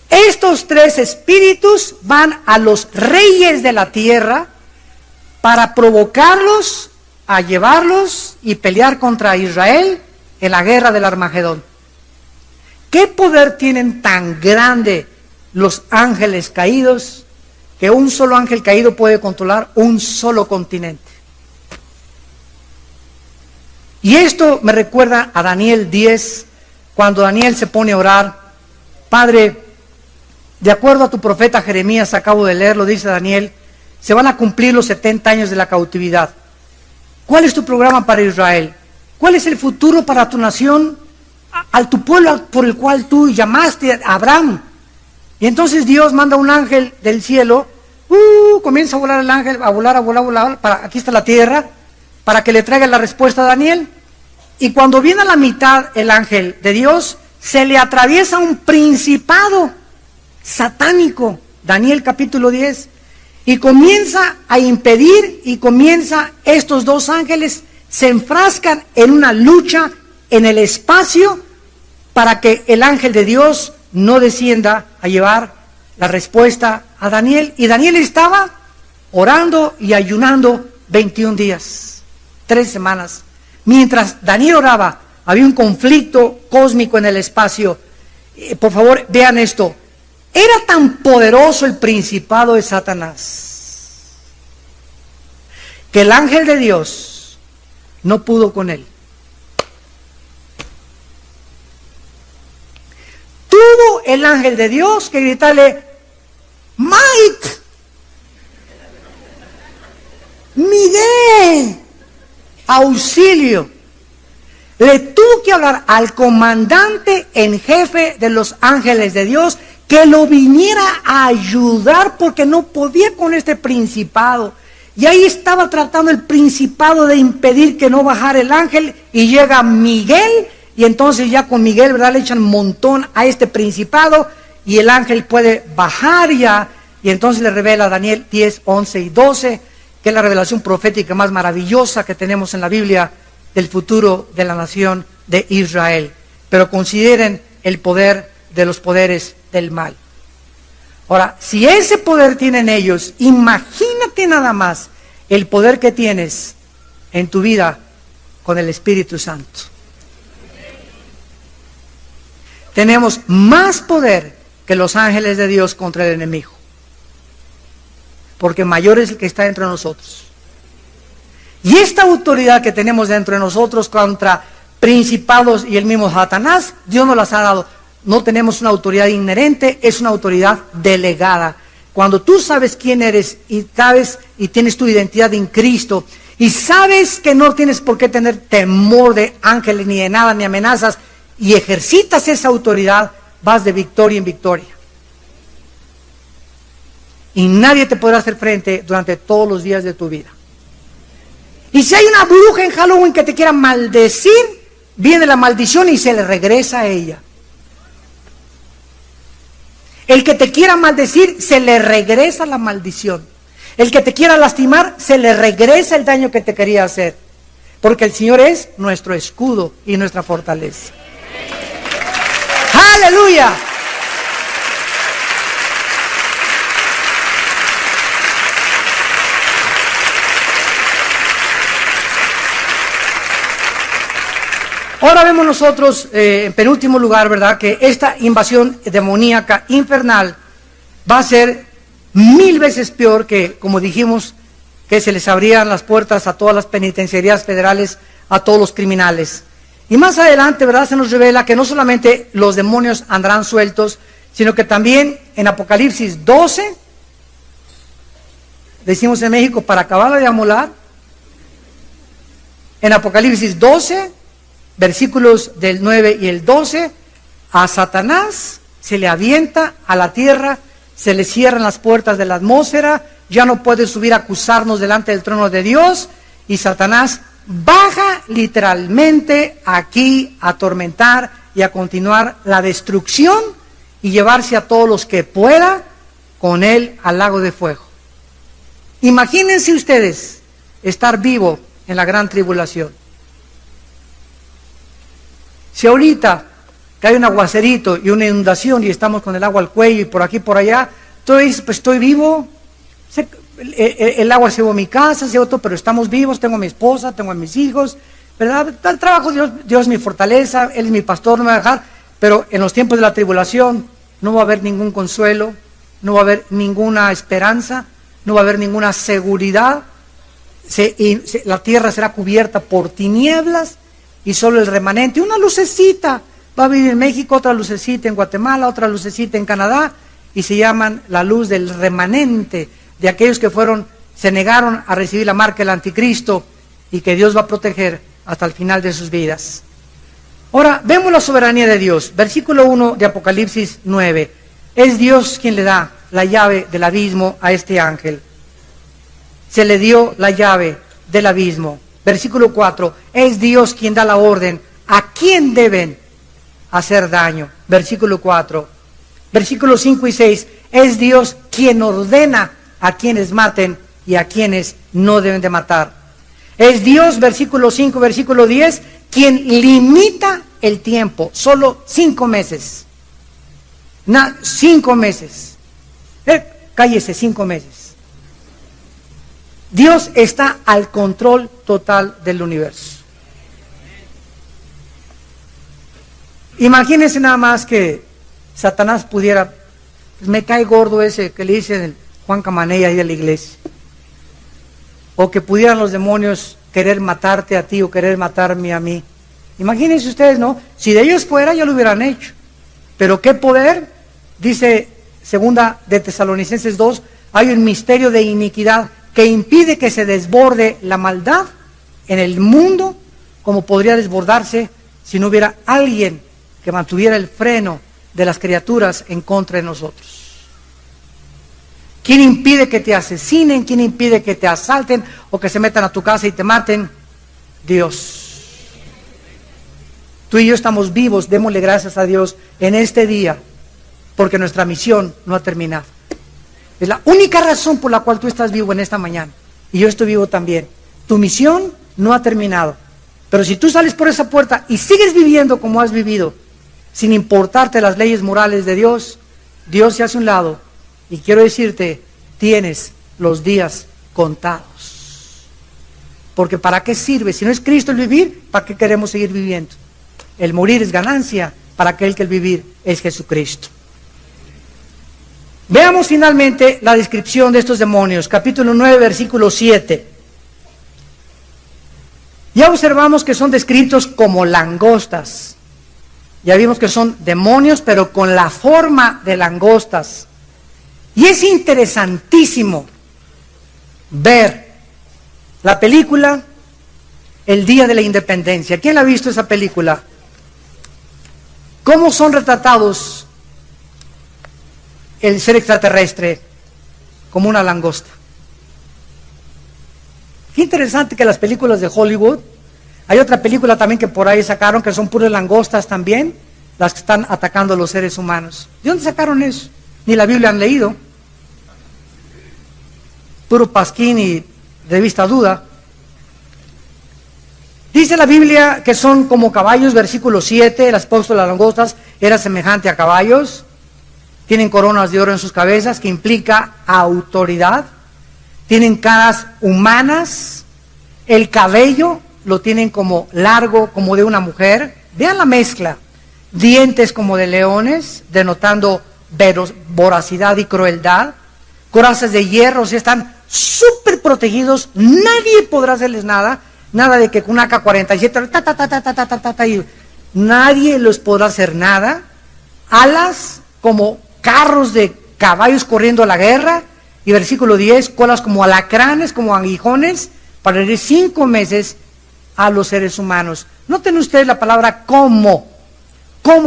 A: Estos tres espíritus van a los reyes de la tierra para provocarlos a llevarlos y pelear contra Israel en la guerra del Armagedón. ¿Qué poder tienen tan grande los ángeles caídos que un solo ángel caído puede controlar un solo continente? Y esto me recuerda a Daniel 10, cuando Daniel se pone a orar. Padre, de acuerdo a tu profeta Jeremías, acabo de leerlo, dice Daniel, se van a cumplir los 70 años de la cautividad. ¿Cuál es tu programa para Israel? ¿Cuál es el futuro para tu nación, a tu pueblo por el cual tú llamaste a Abraham? Y entonces Dios manda un ángel del cielo, comienza a volar el ángel, a volar, aquí está la tierra, para que le traiga la respuesta a Daniel. Y cuando viene a la mitad el ángel de Dios, se le atraviesa un principado satánico, Daniel capítulo 10, y comienza a impedir, y comienza, estos dos ángeles se enfrascan en una lucha en el espacio para que el ángel de Dios no descienda a llevar la respuesta a Daniel. Y Daniel estaba orando y ayunando 21 días, 3 semanas. Mientras Daniel oraba, había un conflicto cósmico en el espacio. Por favor, vean esto. Era tan poderoso el principado de Satanás que el ángel de Dios no pudo con él. Tuvo el ángel de Dios que gritarle, Mike, Miguel, auxilio. Le tuvo que hablar al comandante en jefe de los ángeles de Dios que lo viniera a ayudar porque no podía con este principado. Y ahí estaba tratando el principado de impedir que no bajara el ángel, y llega Miguel, y entonces ya con Miguel, ¿verdad?, le echan un montón a este principado, y el ángel puede bajar ya, y entonces le revela a Daniel 10, 11 y 12, que es la revelación profética más maravillosa que tenemos en la Biblia del futuro de la nación de Israel. Pero consideren el poder de los poderes del mal. Ahora, si ese poder tienen ellos, imagínate nada más el poder que tienes en tu vida con el Espíritu Santo. Tenemos más poder que los ángeles de Dios contra el enemigo, porque mayor es el que está dentro de nosotros. Y esta autoridad que tenemos dentro de nosotros contra principados y el mismo Satanás, Dios nos las ha dado. No tenemos una autoridad inherente, es una autoridad delegada. Cuando tú sabes quién eres y sabes y tienes tu identidad en Cristo, y sabes que no tienes por qué tener temor de ángeles ni de nada ni amenazas, y ejercitas esa autoridad, vas de victoria en victoria. Y nadie te podrá hacer frente durante todos los días de tu vida. Y si hay una bruja en Halloween que te quiera maldecir, viene la maldición y se le regresa a ella. El que te quiera maldecir, se le regresa la maldición. El que te quiera lastimar, se le regresa el daño que te quería hacer. Porque el Señor es nuestro escudo y nuestra fortaleza. ¡Aleluya! Ahora vemos nosotros, en penúltimo lugar, ¿verdad?, que esta invasión demoníaca infernal va a ser 1000 veces peor que, como dijimos, que se les abrían las puertas a todas las penitenciarías federales, a todos los criminales. Y más adelante, ¿verdad?, se nos revela que no solamente los demonios andarán sueltos, sino que también en Apocalipsis 12, decimos en México, para acabarla de amolar, en Apocalipsis 12, versículos del 9 y el 12, a Satanás se le avienta a la tierra, se le cierran las puertas de la atmósfera, ya no puede subir a acusarnos delante del trono de Dios, y Satanás baja literalmente aquí a atormentar y a continuar la destrucción y llevarse a todos los que pueda con él al lago de fuego. Imagínense ustedes estar vivo en la gran tribulación. Si ahorita que hay un aguacerito y una inundación y estamos con el agua al cuello y por aquí por allá, tú dices, pues estoy vivo, el agua se llevó a mi casa, se llevó todo, pero estamos vivos, tengo a mi esposa, tengo a mis hijos, ¿verdad? El trabajo, Dios es mi fortaleza, Él es mi pastor, no me va a dejar, pero en los tiempos de la tribulación no va a haber ningún consuelo, no va a haber ninguna esperanza, no va a haber ninguna seguridad, la tierra será cubierta por tinieblas y solo el remanente, una lucecita, va a vivir en México, otra lucecita en Guatemala, otra lucecita en Canadá, y se llaman la luz del remanente, de aquellos que se negaron a recibir la marca del anticristo, y que Dios va a proteger hasta el final de sus vidas. Ahora, vemos la soberanía de Dios. Versículo 1 de Apocalipsis 9. Es Dios quien le da la llave del abismo a este ángel. Se le dio la llave del abismo. Versículo 4. Es Dios quien da la orden a quién deben hacer daño. Versículo 4. Versículos 5 y 6. Es Dios quien ordena a quienes maten y a quienes no deben de matar. Es Dios, versículo 5, versículo 10, quien limita el tiempo. Solo 5 meses. 5 meses. Cállese, 5 meses. Dios está al control total del universo. Imagínense nada más que Satanás pudiera, pues me cae gordo ese que le dicen Juan Camaney ahí de la iglesia, o que pudieran los demonios querer matarte a ti o querer matarme a mí. Imagínense ustedes, ¿no? Si de ellos fuera ya lo hubieran hecho, pero qué poder. Dice segunda de Tesalonicenses 2, hay un misterio de iniquidad que impide que se desborde la maldad en el mundo, como podría desbordarse si no hubiera alguien que mantuviera el freno de las criaturas en contra de nosotros. ¿Quién impide que te asesinen? ¿Quién impide que te asalten o que se metan a tu casa y te maten? Dios. Tú y yo estamos vivos, démosle gracias a Dios en este día, porque nuestra misión no ha terminado. Es la única razón por la cual tú estás vivo en esta mañana, y yo estoy vivo también. Tu misión no ha terminado, pero si tú sales por esa puerta y sigues viviendo como has vivido, sin importarte las leyes morales de Dios, Dios se hace a un lado, y quiero decirte, tienes los días contados. Porque ¿para qué sirve? Si no es Cristo el vivir, ¿para qué queremos seguir viviendo? El morir es ganancia, para aquel que el vivir es Jesucristo. Veamos finalmente la descripción de estos demonios, capítulo 9, versículo 7. Ya observamos que son descritos como langostas. Ya vimos que son demonios, pero con la forma de langostas. Y es interesantísimo ver la película El Día de la Independencia. ¿Quién la ha visto esa película? ¿Cómo son retratados el ser extraterrestre como una langosta? Qué interesante que las películas de Hollywood, hay otra película también que por ahí sacaron que son puras langostas también, las que están atacando a los seres humanos. ¿De dónde sacaron eso? Ni la Biblia han leído. Puro pasquín y revista duda. Dice la Biblia que son como caballos, versículo 7, el aspecto de las langostas era semejante a caballos, tienen coronas de oro en sus cabezas, que implica autoridad, tienen caras humanas, el cabello lo tienen como largo, como de una mujer, vean la mezcla, dientes como de leones, denotando voracidad y crueldad, corazas de hierro, o sea, están súper protegidos, nadie podrá hacerles nada, nada de que con una AK-47, y nadie les podrá hacer nada, alas como carros de caballos corriendo a la guerra, y versículo 10, colas como alacranes, como aguijones, para herir 5 meses a los seres humanos. Noten ustedes la palabra como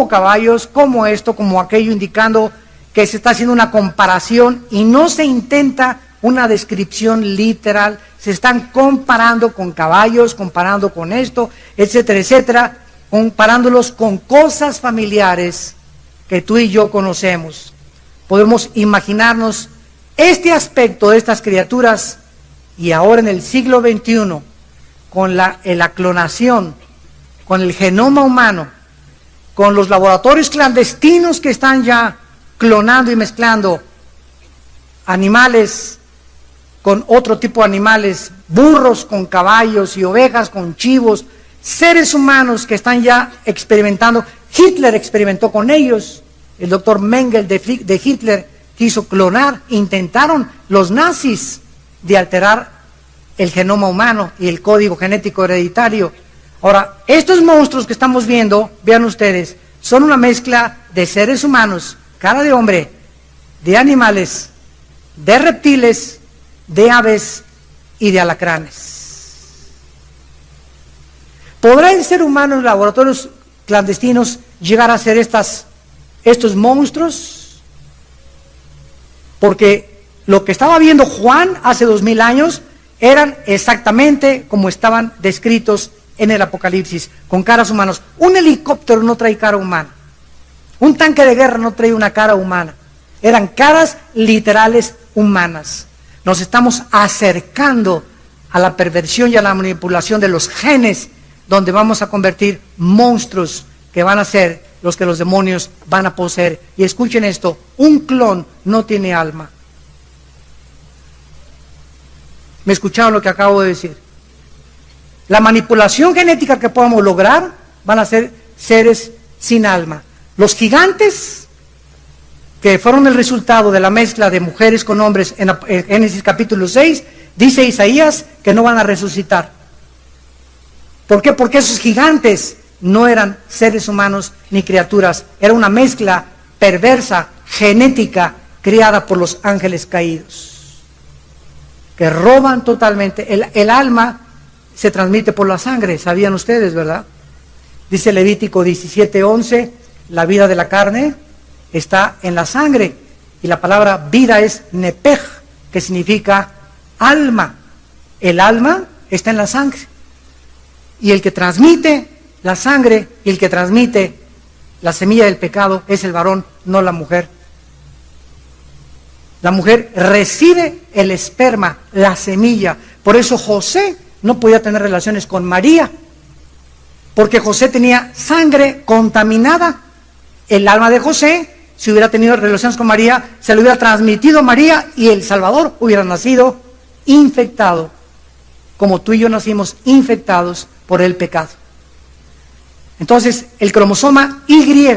A: caballos, como esto, como aquello, indicando que se está haciendo una comparación y no se intenta una descripción literal, se están comparando con caballos, comparando con esto, etcétera, etcétera. comparándolos con cosas familiares que tú y yo conocemos. Podemos imaginarnos este aspecto de estas criaturas y ahora en el siglo XXI, con la clonación, con el genoma humano, con los laboratorios clandestinos que están ya clonando y mezclando animales con otro tipo de animales, burros con caballos y ovejas con chivos, seres humanos que están ya experimentando. Hitler experimentó con ellos, el doctor Mengele de Hitler quiso clonar, intentaron los nazis de alterar el genoma humano y el código genético hereditario. Ahora, estos monstruos que estamos viendo, vean ustedes, son una mezcla de seres humanos, cara de hombre, de animales, de reptiles, de aves y de alacranes. ¿Podrá el ser humano en laboratorios clandestinos llegar a ser estos monstruos? Porque lo que estaba viendo Juan hace 2000 años eran exactamente como estaban descritos en el Apocalipsis, con caras humanas. Un helicóptero no trae cara humana, un tanque de guerra no trae una cara humana, eran caras literales humanas. Nos estamos acercando a la perversión y a la manipulación de los genes, donde vamos a convertir monstruos que van a ser los que los demonios van a poseer. Y escuchen esto, un clon no tiene alma. ¿Me escucharon lo que acabo de decir? La manipulación genética que podamos lograr van a ser seres sin alma. Los gigantes, que fueron el resultado de la mezcla de mujeres con hombres en Génesis capítulo 6, dice Isaías que no van a resucitar. ¿Por qué? Porque esos gigantes no eran seres humanos ni criaturas, era una mezcla perversa, genética, creada por los ángeles caídos, que roban totalmente. El alma se transmite por la sangre, sabían ustedes, ¿verdad? Dice Levítico 17:11, la vida de la carne está en la sangre, y la palabra vida es nepej, que significa alma. El alma está en la sangre, y el que transmite la sangre y el que transmite la semilla del pecado es el varón, no la mujer. La mujer recibe el esperma, la semilla. Por eso José no podía tener relaciones con María, porque José tenía sangre contaminada. El alma de José, si hubiera tenido relaciones con María, se lo hubiera transmitido a María y el Salvador hubiera nacido infectado, como tú y yo nacimos infectados por el pecado. Entonces, el cromosoma Y,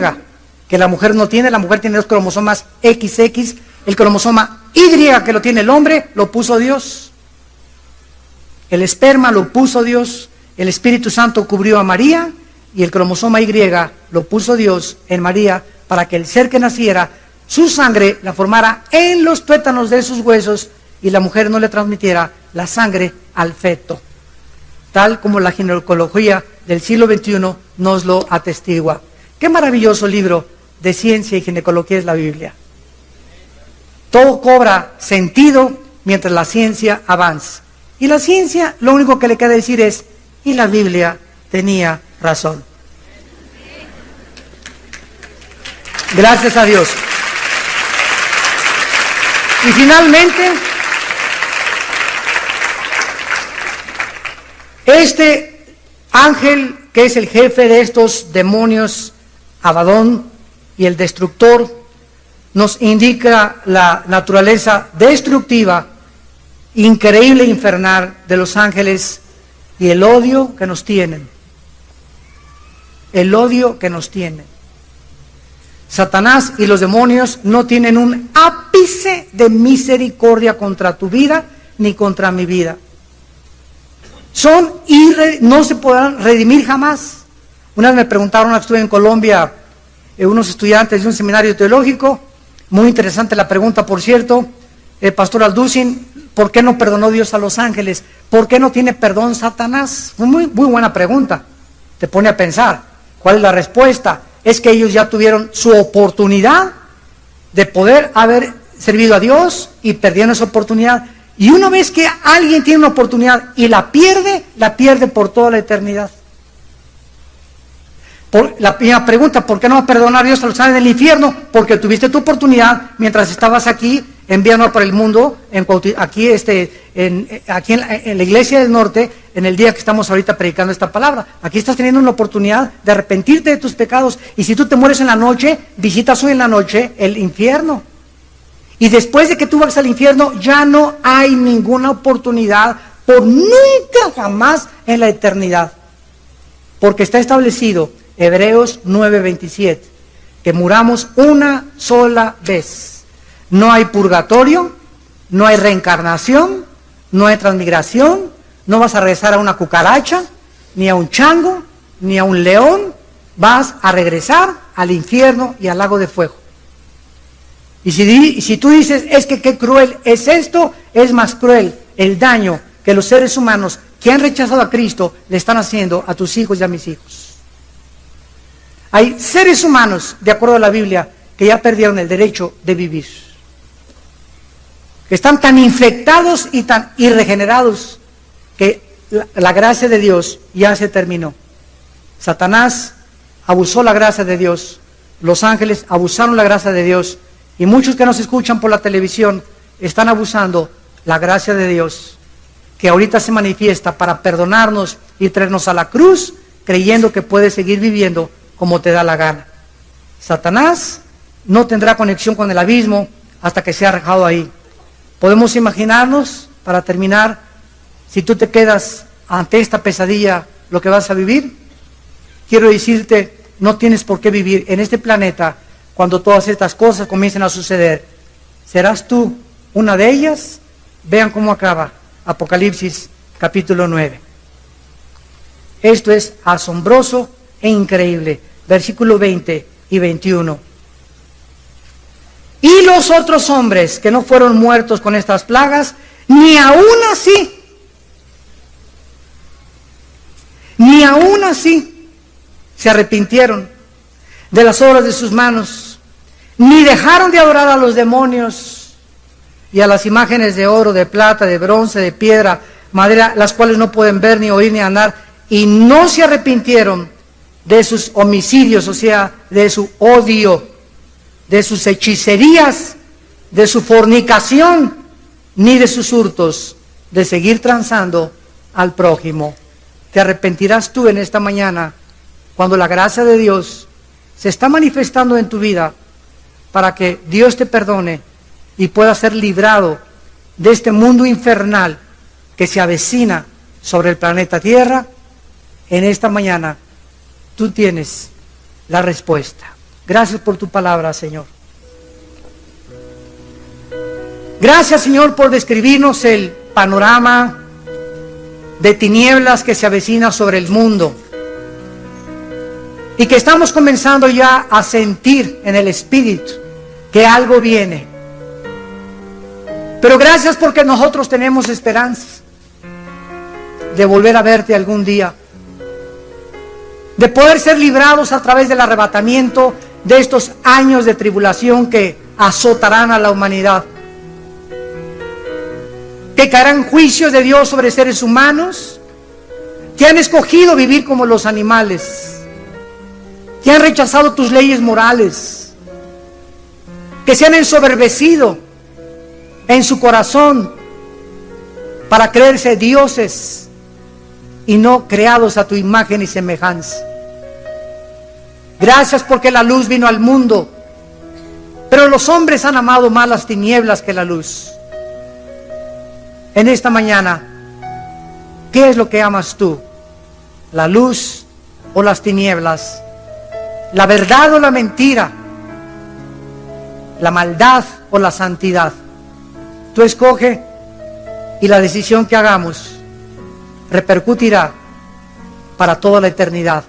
A: que la mujer no tiene, la mujer tiene dos cromosomas XX, el cromosoma Y que lo tiene el hombre, lo puso Dios. El esperma lo puso Dios, el Espíritu Santo cubrió a María, y el cromosoma Y lo puso Dios en María, para que el ser que naciera, su sangre la formara en los tuétanos de sus huesos, y la mujer no le transmitiera la sangre al feto, tal como la ginecología del siglo XXI nos lo atestigua. Qué maravilloso libro de ciencia y ginecología es la Biblia. Todo cobra sentido mientras la ciencia avanza. Y la ciencia lo único que le queda decir es, y la Biblia tenía razón. Gracias a Dios. Y finalmente, este ángel que es el jefe de estos demonios, Abadón, y el destructor, nos indica la naturaleza destructiva, increíble e infernal de los ángeles y el odio que nos tienen. El odio que nos tienen. Satanás y los demonios no tienen un ápice de misericordia contra tu vida ni contra mi vida. No se podrán redimir jamás. Una vez me preguntaron, estuve en Colombia, unos estudiantes de un seminario teológico, muy interesante la pregunta, por cierto, el pastor Alducin, ¿por qué no perdonó Dios a los ángeles? ¿Por qué no tiene perdón Satanás? Muy buena pregunta, te pone a pensar. ¿Cuál es la respuesta? Es que ellos ya tuvieron su oportunidad de poder haber servido a Dios y perdieron esa oportunidad. Y una vez que alguien tiene una oportunidad y la pierde por toda la eternidad. La primera pregunta, ¿por qué no va a perdonar a Dios a los que están en el infierno? Porque tuviste tu oportunidad mientras estabas aquí enviando por el mundo, aquí en la iglesia del norte, en el día que estamos ahorita predicando esta palabra. Aquí estás teniendo una oportunidad de arrepentirte de tus pecados. Y si tú te mueres en la noche, visitas hoy en la noche el infierno. Y después de que tú vas al infierno, ya no hay ninguna oportunidad por nunca jamás en la eternidad. Porque está establecido, Hebreos 9:27, que muramos una sola vez. No hay purgatorio, no hay reencarnación, no hay transmigración, no vas a regresar a una cucaracha, ni a un chango, ni a un león, vas a regresar al infierno y al lago de fuego. Y si tú dices, es que qué cruel es esto, es más cruel el daño que los seres humanos que han rechazado a Cristo le están haciendo a tus hijos y a mis hijos. Hay seres humanos, de acuerdo a la Biblia, que ya perdieron el derecho de vivir. Que están tan infectados y tan irregenerados que la gracia de Dios ya se terminó. Satanás abusó la gracia de Dios, los ángeles abusaron la gracia de Dios, y muchos que nos escuchan por la televisión están abusando la gracia de Dios, que ahorita se manifiesta para perdonarnos y traernos a la cruz, creyendo que puedes seguir viviendo como te da la gana. Satanás no tendrá conexión con el abismo hasta que sea arrojado ahí. Podemos imaginarnos, para terminar, si tú te quedas ante esta pesadilla, lo que vas a vivir. Quiero decirte, no tienes por qué vivir en este planeta cuando todas estas cosas comiencen a suceder. ¿Serás tú una de ellas? Vean cómo acaba Apocalipsis capítulo 9. Esto es asombroso e increíble. Versículo 20 y 21. Y los otros hombres que no fueron muertos con estas plagas, ni aún así se arrepintieron de las obras de sus manos, ni dejaron de adorar a los demonios y a las imágenes de oro, de plata, de bronce, de piedra, madera, las cuales no pueden ver, ni oír, ni andar, y no se arrepintieron de sus homicidios, o sea, de su odio, de sus hechicerías, de su fornicación, ni de sus hurtos, de seguir transando al prójimo. ¿Te arrepentirás tú en esta mañana cuando la gracia de Dios se está manifestando en tu vida para que Dios te perdone y puedas ser librado de este mundo infernal que se avecina sobre el planeta Tierra? En esta mañana tú tienes la respuesta. Gracias por tu palabra, Señor. Gracias, Señor, por describirnos el panorama de tinieblas que se avecina sobre el mundo y que estamos comenzando ya a sentir en el Espíritu que algo viene. Pero gracias porque nosotros tenemos esperanza de volver a verte algún día, de poder ser librados a través del arrebatamiento de estos años de tribulación que azotarán a la humanidad, que caerán juicios de Dios sobre seres humanos que han escogido vivir como los animales, que han rechazado tus leyes morales, que se han ensoberbecido en su corazón para creerse dioses y no creados a tu imagen y semejanza. Gracias porque la luz vino al mundo, pero los hombres han amado más las tinieblas que la luz. En esta mañana, ¿qué es lo que amas tú? ¿La luz o las tinieblas? ¿La verdad o la mentira? ¿La maldad o la santidad? Tú escoge, y la decisión que hagamos repercutirá para toda la eternidad.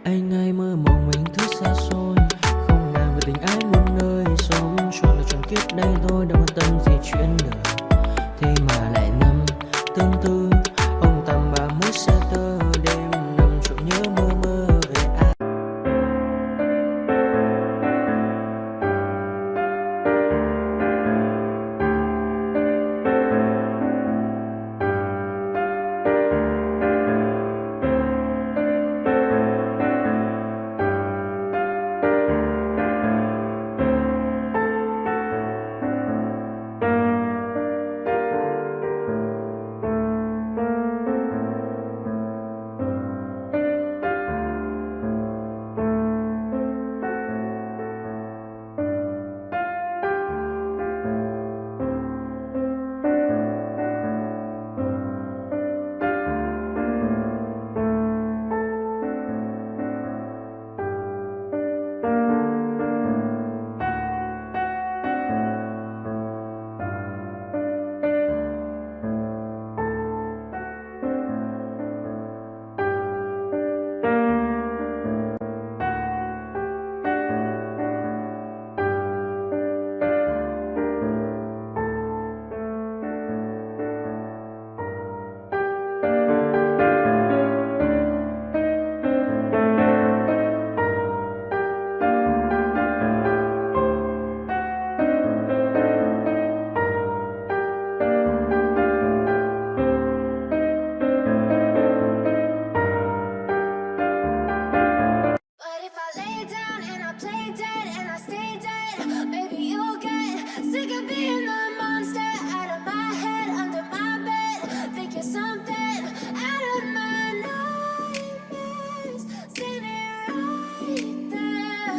B: Anh ai mơ mộng mình thứ xa xôi, không màng về tình ái muôn nơi. Sống cho là tròn kiếp đây thôi, đâu quan tâm gì chuyện đời. Thế mà lại năm tương tư, ông tầm 31 xe tơ. Đêm nằm trộm nhớ mơ mơ về ai.
C: But if I lay down and I play dead and I stay dead, maybe you'll get sick of being the monster out of my head, under my bed. Think you're something out of my nightmares, standing right there.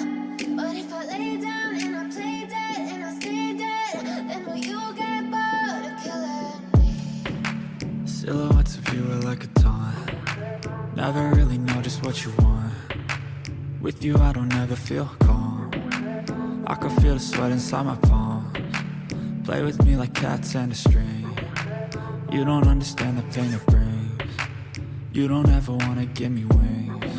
C: But if I lay down and I play dead and I stay dead, then will you get bored of killing me?
D: Silhouettes of you are like a taunt. Never really know just what you want. With you I don't ever feel calm. I can feel the sweat inside my palms. Play with me like cats and a string. You don't understand the pain it brings. You don't ever wanna give me wings.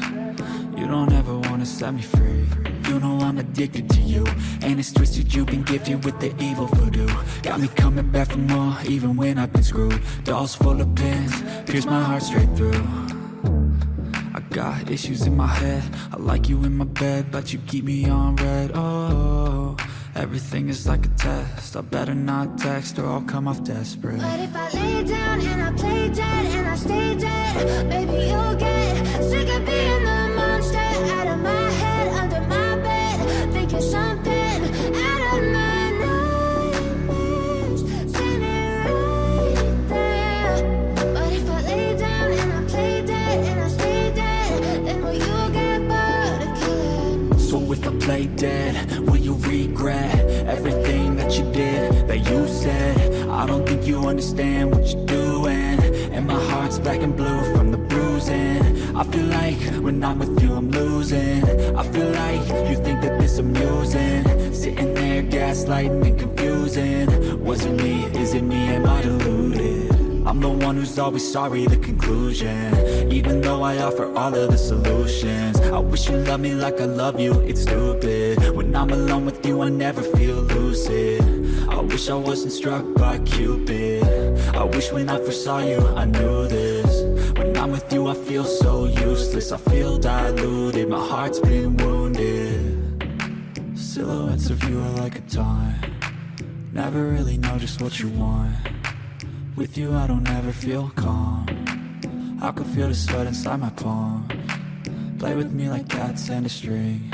D: You don't ever wanna set me free. You know I'm addicted to you, and it's twisted you've been gifted with the evil voodoo. Got me coming back for more, even when I've been screwed. Dolls full of pins, pierce my heart straight through. I got issues in my head, I like you in my bed, but you keep me on red. Oh, everything is like a test, I better not text or I'll come off desperate.
C: But if I lay down and I play dead and I stay dead, maybe you'll get sick of being the monster out of my head, under my bed. Think you're something out of my nightmares, standing right there. But if I lay down and I play dead and I stay dead, then will you get bored of killing me?
D: So if I play dead, will you regret everything that you did, that you said? I don't think you understand what you're doing, and my heart's black and blue from the bruising. I feel like when I'm with you I'm losing. I feel like you think that this amusing, sitting there gaslighting and confusing. Was it me? Is it me? Am I deluded? I'm the one who's always sorry, the conclusion. Even though I offer all of the solutions, I wish you loved me like I love you, it's stupid. When I'm alone with you I never feel lucid. I wish I wasn't struck by Cupid. I wish when I first saw you I knew this. When I'm with you I feel so useless, I feel diluted, my heart's been wounded. Silhouettes of you are like a taunt. Never really know just what you want. With you I don't ever feel calm. I can feel the sweat inside my palms. Play with me like cats and a string.